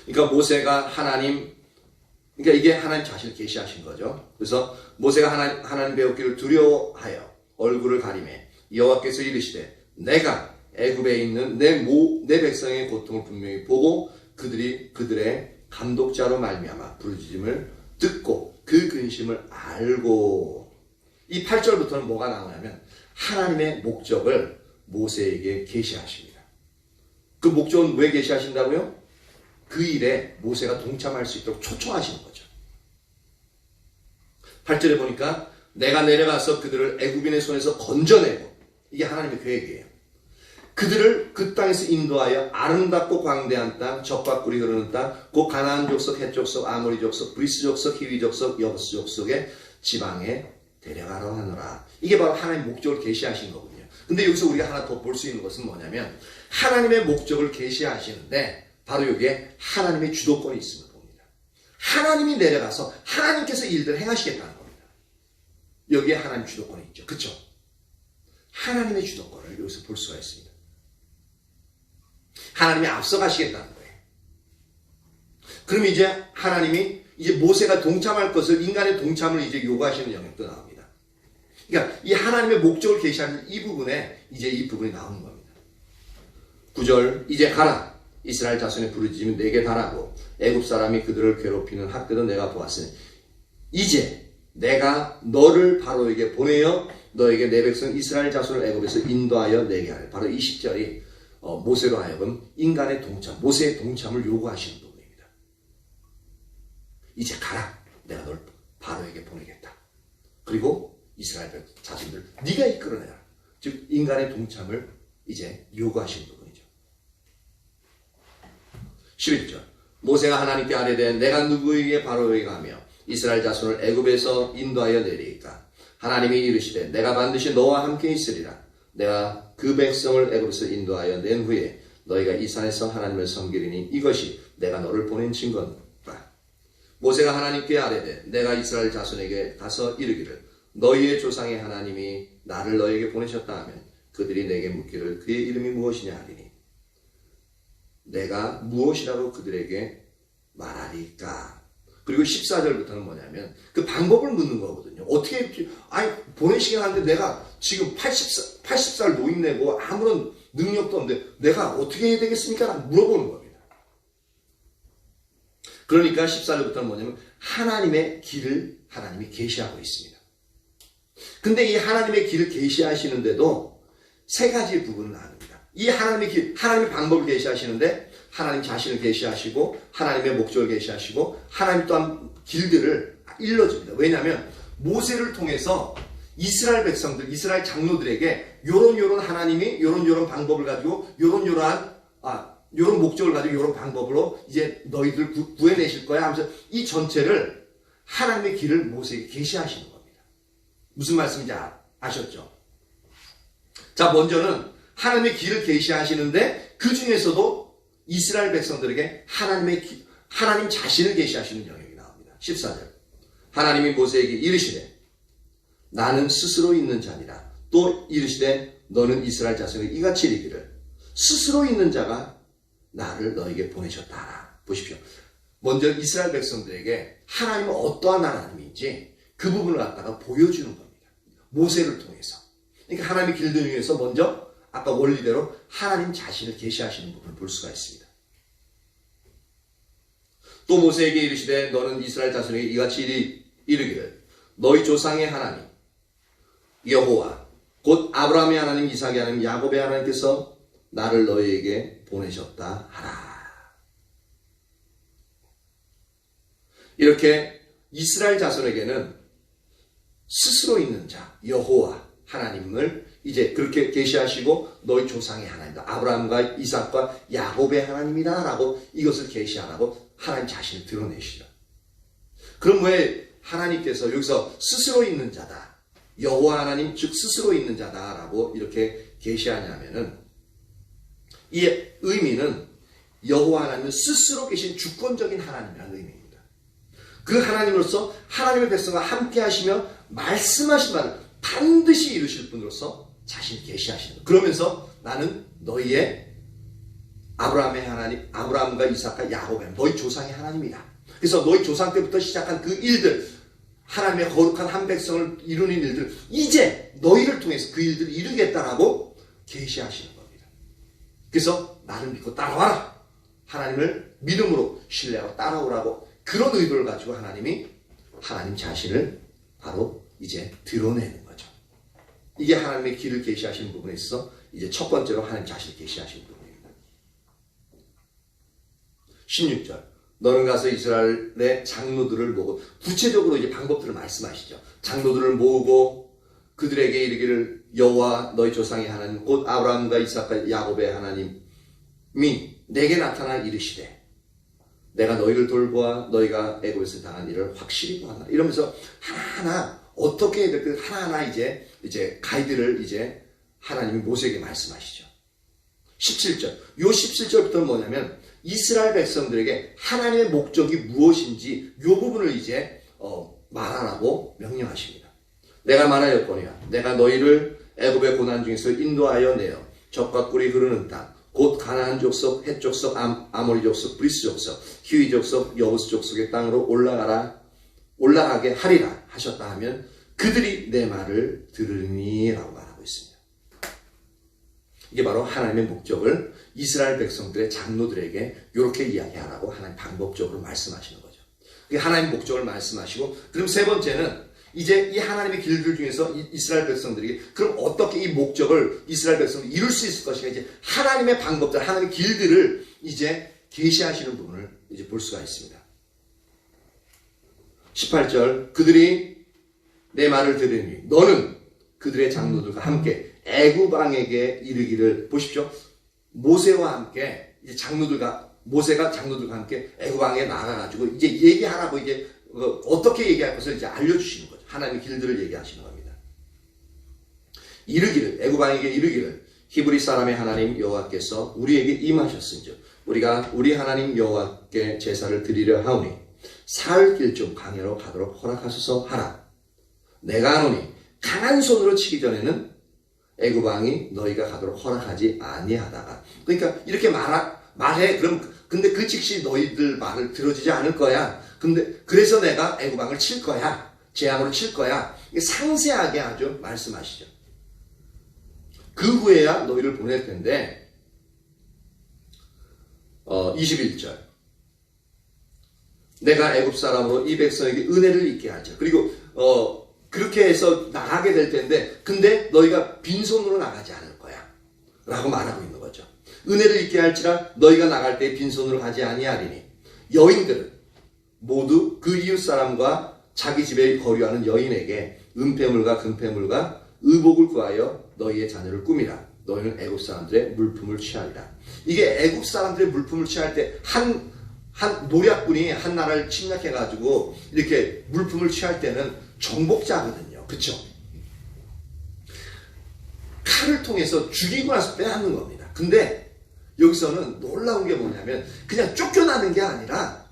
그러니까 모세가 그러니까 이게 하나님 자신을 계시하신 거죠. 그래서 모세가 하나님 배웠기를 두려워하여 얼굴을 가리매 여호와께서 이르시되 내가 애굽에 있는 내 백성의 고통을 분명히 보고 그들의 감독자로 말미암아 부르짖음을 듣고 그 근심을 알고. 이 8절부터는 뭐가 나오냐면 하나님의 목적을 모세에게 계시하십니다. 그 목적은 왜 계시하신다고요? 그 일에 모세가 동참할 수 있도록 초청하시는 거죠. 8절에 보니까 내가 내려가서 그들을 애굽인의 손에서 건져내고, 이게 하나님의 계획이에요. 그들을 그 땅에서 인도하여 아름답고 광대한 땅, 젖과 꿀이 흐르는 땅, 곧 가나안 족속, 헷 족속, 아모리 족속, 브리스 족속, 히위 족속, 여부스 족속의 지방에 데려가려 하노라. 이게 바로 하나님의 목적을 계시하신 거군요. 근데 여기서 우리가 하나 더 볼 수 있는 것은 뭐냐면 하나님의 목적을 계시하시는데 바로 여기에 하나님의 주도권이 있음을 봅니다. 하나님이 내려가서 하나님께서 일들을 행하시겠다는 겁니다. 여기에 하나님 주도권이 있죠. 그렇죠? 하나님의 주도권을 여기서 볼 수가 있습니다. 하나님이 앞서가시겠다는 거예요. 그럼 이제 하나님이 이제 모세가 동참할 것을 인간의 동참을 이제 요구하시는 영역도 나옵니다. 그러니까 이 하나님의 목적을 계시하는 이 부분에 이제 이 부분이 나오는 겁니다. 9절 이제 가라. 이스라엘 자손의 부르짖음이 내게 달하고 애굽 사람이 그들을 괴롭히는 학교도 내가 보았으니 이제 내가 너를 바로에게 보내어 너에게 내 백성 이스라엘 자손을 애굽에서 인도하여 내게 하래. 바로 이 10절이 모세로 하여금 인간의 동참, 모세의 동참을 요구하시는 부분입니다. 이제 가라. 내가 널 바로에게 보내겠다. 그리고 이스라엘 자손들 네가 이끌어내라. 즉 인간의 동참을 이제 요구하시는 부분이죠. 11절 모세가 하나님께 아뢰되 내가 누구에게 바로에게 가며 이스라엘 자손을 애굽에서 인도하여 내리이까. 하나님이 이르시되 내가 반드시 너와 함께 있으리라. 내가 그 백성을 애굽에서 인도하여 낸 후에 너희가 이 산에서 하나님을 섬기리니 이것이 내가 너를 보낸 증거니라. 모세가 하나님께 아뢰되 내가 이스라엘 자손에게 가서 이르기를 너희의 조상의 하나님이 나를 너에게 보내셨다 하면 그들이 내게 묻기를 그의 이름이 무엇이냐 하리니 내가 무엇이라고 그들에게 말하리까. 그리고 14절부터는 뭐냐면 그 방법을 묻는 거거든요. 어떻게 보내시긴 하는데 내가 지금 80살 노인네고 아무런 능력도 없는데 내가 어떻게 해야 되겠습니까? 라고 물어보는 겁니다. 그러니까 14절부터는 뭐냐면 하나님의 길을 하나님이 계시하고 있습니다. 근데 이 하나님의 길을 계시하시는데도 세 가지 부분을 나눕니다. 이 하나님의 길, 하나님의 방법을 계시하시는데 하나님 자신을 계시하시고 하나님의 목적을 계시하시고 하나님 또한 길들을 일러줍니다. 왜냐하면 모세를 통해서 이스라엘 백성들, 이스라엘 장로들에게 요런 하나님이 요런 방법을 가지고 요런 목적을 가지고 요런 방법으로 이제 너희들 구해내실 거야 하면서 이 전체를 하나님의 길을 모세에게 계시하시는 겁니다. 무슨 말씀인지 아셨죠? 자, 먼저는 하나님의 길을 계시하시는데 그 중에서도 이스라엘 백성들에게 하나님 자신을 계시하시는 영역이 나옵니다. 14절. 하나님이 모세에게 이르시되 나는 스스로 있는 자니라. 또 이르시되 너는 이스라엘 자손에게 이같이 이르기를 스스로 있는 자가 나를 너에게 보내셨다 하라. 보십시오. 먼저 이스라엘 백성들에게 하나님은 어떠한 하나님인지 그 부분을 갖다가 보여주는 겁니다. 모세를 통해서. 그러니까 하나님의 길들 중에서 먼저 아까 원리대로 하나님 자신을 계시하시는 부분을 볼 수가 있습니다. 또 모세에게 이르시되 너는 이스라엘 자손에게 이같이 이르기를 너희 조상의 하나님 여호와 곧 아브라함의 하나님 이삭의 하나님 야곱의 하나님께서 나를 너희에게 보내셨다 하라. 이렇게 이스라엘 자손에게는 스스로 있는 자 여호와 하나님을 이제 그렇게 계시하시고 너희 조상의 하나님이다. 아브라함과 이삭과 야곱의 하나님이다 라고 이것을 계시하라고 하나님 자신을 드러내시죠. 그럼 왜 하나님께서 여기서 스스로 있는 자다. 여호와 하나님 즉 스스로 있는 자다라고 이렇게 계시하냐면은 이 의미는 여호와 하나님은 스스로 계신 주권적인 하나님이라는 의미입니다. 그 하나님으로서 하나님의 백성과 함께 하시며 말씀하신 말을 반드시 이루실 분으로서 자신을 계시하시는 거예요. 그러면서 나는 너희의 아브라함의 하나님, 아브라함과 이삭과 야곱의 너희 조상의 하나님이다. 그래서 너희 조상 때부터 시작한 그 일들, 하나님의 거룩한 한 백성을 이루는 일들, 이제 너희를 통해서 그 일들을 이루겠다라고 계시하시는 겁니다. 그래서 나를 믿고 따라와라. 하나님을 믿음으로 신뢰하고 따라오라고 그런 의도를 가지고 하나님이 하나님 자신을 바로 이제 드러내는 거죠. 이게 하나님의 길을 계시하시는 부분에 있어서 이제 첫 번째로 하나님 자신을 계시하시는 부분입니다. 16절. 너는 가서 이스라엘의 장로들을 모으고 구체적으로 이제 방법들을 말씀하시죠. 장로들을 모으고 그들에게 이르기를 여호와 너희 조상의 하나님 곧 아브라함과 이삭과 야곱의 하나님이 내게 나타나 이르시되 내가 너희를 돌보아 너희가 애굽에서 당한 일을 확실히 보았나 이러면서 하나하나 어떻게 해야 될까 하나하나 이제 가이드를 이제 하나님이 모세에게 말씀하시죠. 17절. 요 17절부터는 뭐냐면 이스라엘 백성들에게 하나님의 목적이 무엇인지 요 부분을 이제 말하라고 명령하십니다. 내가 말하였거니와 내가 너희를 애굽의 고난 중에서 인도하여 내어 젖과 꿀이 흐르는 땅 곧 가나안 족속, 헷 족속, 아모리 족속, 브리스 족속, 히위 족속, 여부스 족속의 땅으로 올라가게 하리라 하셨다 하면 그들이 내 말을 들으니 라고 말하고 있습니다. 이게 바로 하나님의 목적을 이스라엘 백성들의 장로들에게 이렇게 이야기하라고 하나님 방법적으로 말씀하시는 거죠. 하나님 목적을 말씀하시고 그럼 세 번째는 이제 이 하나님의 길들 중에서 이스라엘 백성들에게 그럼 어떻게 이 목적을 이스라엘 백성들이 이룰 수 있을 것인가 이제 하나님의 방법들, 하나님의 길들을 이제 계시하시는 부분을 이제 볼 수가 있습니다. 18절 그들이 내 말을 들으니 너는 그들의 장로들과 함께 애굽 왕에게 이르기를 보십시오. 모세와 함께 이제 모세가 장로들과 함께 애굽 왕에 나가가지고 이제 얘기하라고 이제 어떻게 얘기할 것을 이제 알려주시는 거죠. 하나님의 길들을 얘기하시는 겁니다. 이르기를 애굽 왕에게 이르기를 히브리 사람의 하나님 여호와께서 우리에게 임하셨은즉 우리가 우리 하나님 여호와께 제사를 드리려 하오니 사흘 길 좀 광야로 가도록 허락하소서 하라. 내가 하노니 강한 손으로 치기 전에는 애굽 왕이 너희가 가도록 허락하지 아니하다가 그러니까 이렇게 말해 그럼 근데 그 즉시 너희들 말을 들어주지 않을 거야. 근데 그래서 내가 애굽 왕을 칠 거야. 재앙으로 칠 거야. 상세하게 아주 말씀하시죠. 그 후에야 너희를 보낼 텐데 21절 내가 애굽 사람으로 이 백성에게 은혜를 있게 하죠. 그리고 그렇게 해서 나가게 될 텐데 근데 너희가 빈손으로 나가지 않을 거야 라고 말하고 있는 거죠. 은혜를 있게 할지라 너희가 나갈 때 빈손으로 가지 아니하리니 여인들은 모두 그 이웃 사람과 자기 집에 거류하는 여인에게 은폐물과 금폐물과 의복을 구하여 너희의 자녀를 꾸미라. 너희는 애굽 사람들의 물품을 취하리라. 이게 애굽 사람들의 물품을 취할 때 한 노략군이 한 나라를 침략해가지고 이렇게 물품을 취할 때는 정복자거든요. 그쵸? 칼을 통해서 죽이고 나서 빼앗는 겁니다. 근데 여기서는 놀라운 게 뭐냐면 그냥 쫓겨나는 게 아니라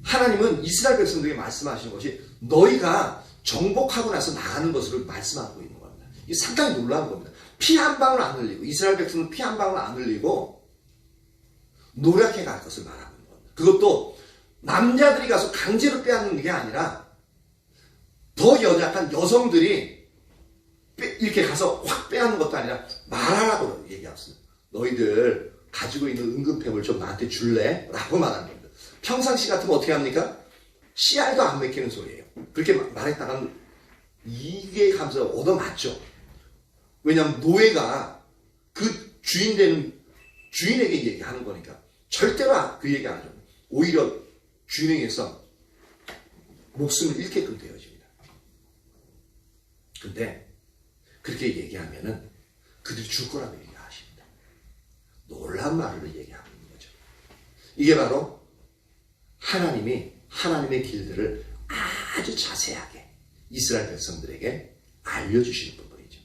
하나님은 이스라엘 백성들에게 말씀하시는 것이 너희가 정복하고 나서 나가는 것으로 말씀하고 있는 겁니다. 이게 상당히 놀라운 겁니다. 피 한 방울 안 흘리고 이스라엘 백성은 피 한 방울 안 흘리고 노력해 갈 것을 말하고 있는 겁니다. 그것도 남자들이 가서 강제로 빼앗는 게 아니라 더 연약한 여성들이 이렇게 가서 확 빼앗는 것도 아니라 말하라고 얘기했습니다. 너희들 가지고 있는 은근패물 좀 나한테 줄래? 라고 말하는 겁니다. 평상시 같으면 어떻게 합니까? 씨알도 안 맥히는 소리예요. 그렇게 말했다가는 이게 감사가 얻어맞죠. 왜냐하면 노예가 그 주인 되는 주인에게 얘기하는 거니까 절대로 그 얘기 안 하죠. 오히려 주인에게서 목숨을 잃게끔 되어집니다. 근데 그렇게 얘기하면은 그들이 죽을 거라고 얘기하십니다. 놀라운 말을 얘기하고 있는 거죠. 이게 바로 하나님이 하나님의 길들을 아주 자세하게 이스라엘 백성들에게 알려주시는 부분이죠.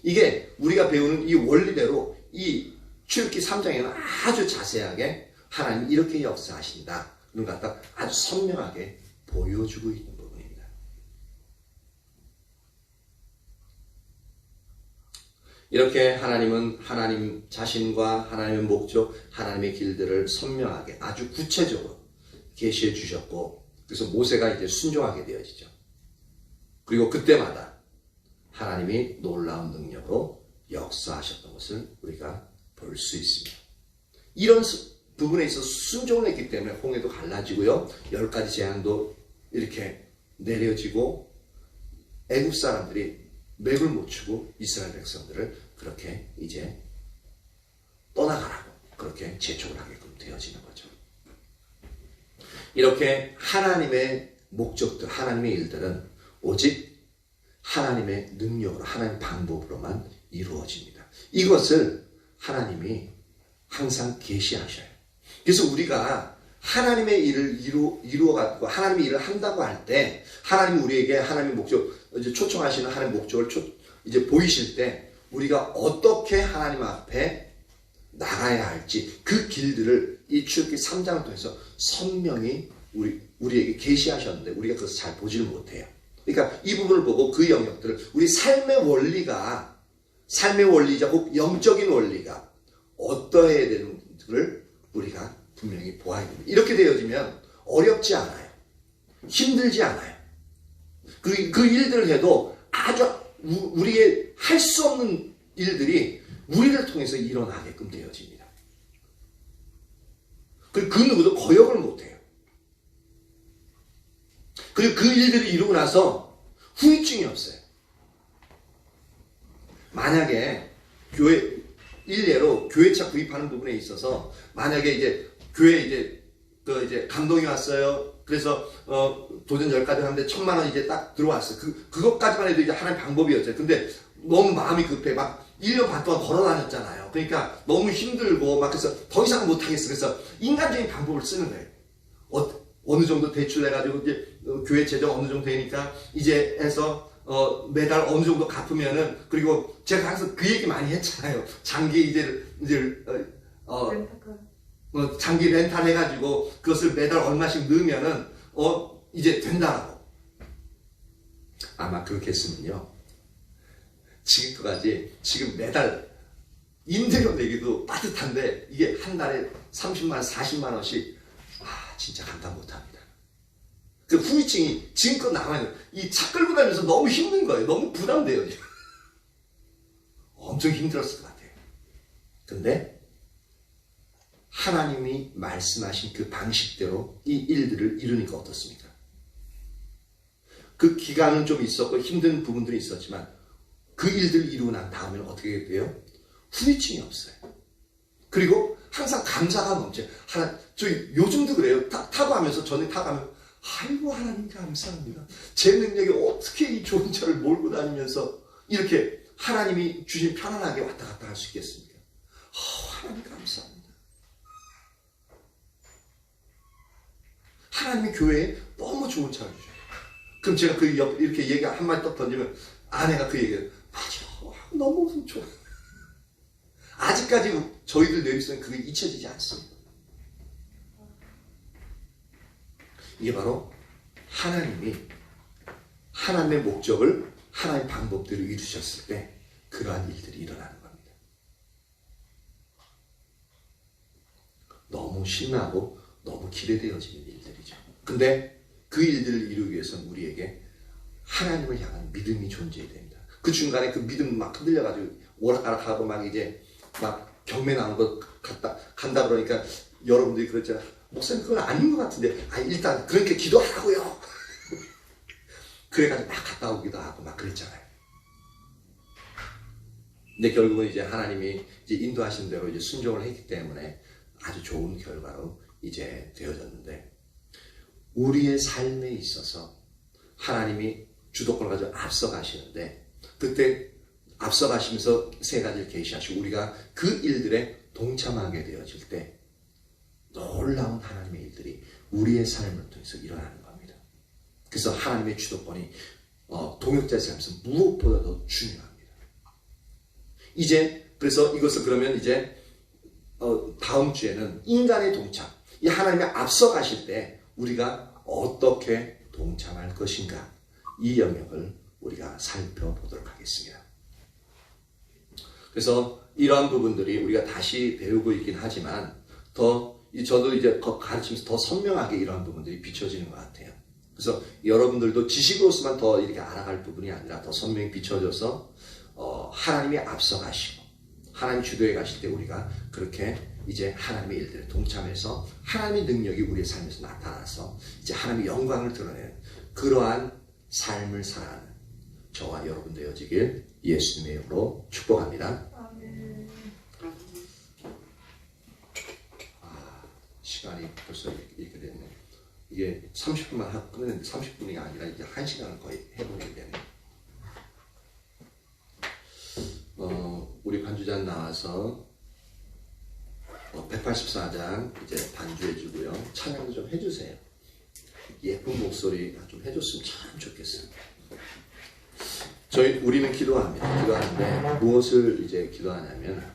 이게 우리가 배우는 이 원리대로 이 출애굽기 3장에는 아주 자세하게 하나님이 이렇게 역사하신다. 그런 것 갖다 아주 선명하게 보여주고 있는 부분입니다. 이렇게 하나님은 하나님 자신과 하나님의 목적, 하나님의 길들을 선명하게 아주 구체적으로 계시해 주셨고, 그래서 모세가 이제 순종하게 되어지죠. 그리고 그때마다 하나님이 놀라운 능력으로 역사하셨던 것을 우리가 볼 수 있습니다. 이런 부분에 있어서 순종을 했기 때문에 홍해도 갈라지고요. 10가지 재앙도 이렇게 내려지고 애굽 사람들이 맥을 못 추고 이스라엘 백성들을 그렇게 이제 떠나가라고 그렇게 재촉을 하게끔 되어지는 거죠. 이렇게 하나님의 목적들, 하나님의 일들은 오직 하나님의 능력으로, 하나님의 방법으로만 이루어집니다. 이것을 하나님이 항상 계시하셔요. 그래서 우리가 하나님의 일을 이루어가지고 하나님의 일을 한다고 할 때 하나님이 우리에게 하나님의 목적, 이제 초청하시는 하나님의 목적을 이제 보이실 때 우리가 어떻게 하나님 앞에 나가야 할지 그 길들을 이 출애굽기 3장을 통해서 선명히 우리에게 계시하셨는데 우리가 그것을 잘 보지를 못해요. 그러니까 이 부분을 보고 그 영역들을 우리 삶의 원리이자 혹 영적인 원리가 어떠해야 되는지를 우리가 분명히 보아야 됩니다. 이렇게 되어지면 어렵지 않아요. 힘들지 않아요. 그 일들을 해도 아주 우리의 할 수 없는 일들이 우리를 통해서 일어나게끔 되어집니다. 그리고 그 누구도 거역을 못해요. 그리고 그 일들을 이루고 나서 후유증이 없어요. 만약에 일례로 교회차 구입하는 부분에 있어서 만약에 이제 교회 이제 감동이 왔어요. 그래서 도전 10가지 하는데 1,000,000원 이제 딱 들어왔어요. 그것까지만 해도 이제 하나의 방법이었어요. 근데 너무 마음이 급해. 막 1년 반 동안 걸어 다녔잖아요. 그러니까 너무 힘들고 막 그래서 더 이상 못 하겠어. 그래서 인간적인 방법을 쓰는 거예요. 어느 정도 대출 내가지고 이제 교회 재정 어느 정도 되니까 이제 해서 매달 어느 정도 갚으면은, 그리고 제가 항상 그 얘기 많이 했잖아요. 장기 장기 렌탈 해가지고 그것을 매달 얼마씩 넣으면은 이제 된다라고. 아마 그렇게 했으면요, 지금 매달 임대료 내기도 빠듯한데 이게 한 달에 30만 40만 원씩 진짜 감당 못합니다. 그 후유증이 지금껏 남아있는, 이 차 끌고 다니면서 너무 힘든 거예요. 너무 부담돼요. 엄청 힘들었을 것 같아요. 근데 하나님이 말씀하신 그 방식대로 이 일들을 이루니까 어떻습니까? 그 기간은 좀 있었고 힘든 부분들이 있었지만 그 일들을 이루고 난 다음에는 어떻게 돼요? 후유증이 없어요. 그리고 항상 감사가 넘쳐요. 저희 요즘도 그래요. 타고 하면서, 전에 타고 하면 아이고 하나님 감사합니다. 제 능력이 어떻게 이 좋은 차를 몰고 다니면서 이렇게 하나님이 주신 편안하게 왔다 갔다 할 수 있겠습니까? 하나님 감사합니다. 하나님의 교회에 너무 좋은 차를 주셔요. 그럼 제가 이렇게 얘기 한마디 딱 던지면 아내가 그 얘기를 맞아, 너무 좋아. 아직까지 저희들 뇌리속에 그게 잊혀지지 않습니다. 이게 바로 하나님의 목적을 하나님의 방법대로 이루셨을 때 그러한 일들이 일어나는 겁니다. 너무 신나고 너무 기대되어지는 일들이죠. 근데 그 일들을 이루기 위해서는 우리에게 하나님을 향한 믿음이 존재해야 됩니다. 그 중간에 그 믿음 막 흔들려가지고 오락가락하고 막 이제 막 경매 나온 거 간다 그러니까 여러분들이 그랬잖아요. 목사님 그건 아닌 것 같은데 일단 그렇게 기도하라고요. 그래가지고 막 갔다 오기도 하고 막 그랬잖아요. 근데 결국은 이제 하나님이 이제 인도하신 대로 이제 순종을 했기 때문에 아주 좋은 결과로 이제 되어졌는데, 우리의 삶에 있어서 하나님이 주도권을 가지고 앞서가시는데, 그때 앞서가시면서 세 가지를 계시하시고 우리가 그 일들에 동참하게 되어질 때 놀라운 하나님의 일들이 우리의 삶을 통해서 일어나는 겁니다. 그래서 하나님의 주도권이 동역자의 삶에서 무엇보다도 중요합니다. 이제 그래서 이것을 그러면 이제 다음 주에는 인간의 동참, 이 하나님이 앞서 가실 때 우리가 어떻게 동참할 것인가, 이 영역을 우리가 살펴보도록 하겠습니다. 그래서 이러한 부분들이 우리가 다시 배우고 있긴 하지만 저도 이제 가르치면서 더 선명하게 이러한 부분들이 비춰지는 것 같아요. 그래서 여러분들도 지식으로서만 더 이렇게 알아갈 부분이 아니라 더 선명히 비춰져서 하나님이 앞서 가시고 하나님 주도해 가실 때 우리가 그렇게 이제 하나님의 일들에 동참해서 하나님의 능력이 우리의 삶에서 나타나서 이제 하나님의 영광을 드러내는 그러한 삶을 살아가는 저와 여러분 되어지길 예수님의 이름으로 축복합니다. 아멘. 시간이 벌써 이렇게 됐네. 이게 30분만 하고 끝내는데 30분이 아니라 이제 1시간을 거의 해보게 되네. 우리 반주자 나와서 184장 이제 반주해주고요. 찬양도 좀 해주세요. 예쁜 목소리 좀 해줬으면 참 좋겠어요. 우리는 기도합니다. 기도하는데 무엇을 이제 기도하냐면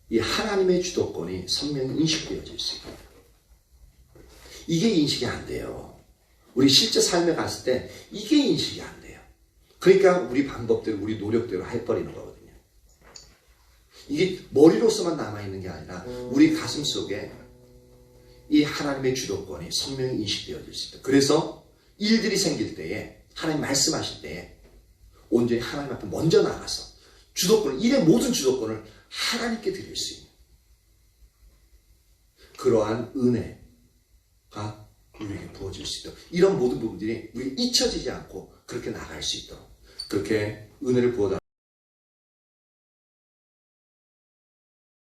이 하나님의 주도권이 선명히 인식되어질 수 있다. 이게 인식이 안 돼요. 우리 실제 삶에 갔을 때 이게 인식이 안 돼요. 그러니까 우리 방법대로 우리 노력대로 해버리는 거거든요. 이게 머리로서만 남아있는 게 아니라 우리 가슴 속에 이 하나님의 주도권이 선명히 인식되어질 수 있다. 그래서 일들이 생길 때에 하나님 말씀하실 때에 온전히 하나님 앞에 먼저 나가서 일의 모든 주도권을 하나님께 드릴 수 있는 그러한 은혜가 우리에게 부어질 수 있도록, 이런 모든 부분들이 우리 잊혀지지 않고 그렇게 나갈 수 있도록 그렇게 은혜를 부어달라고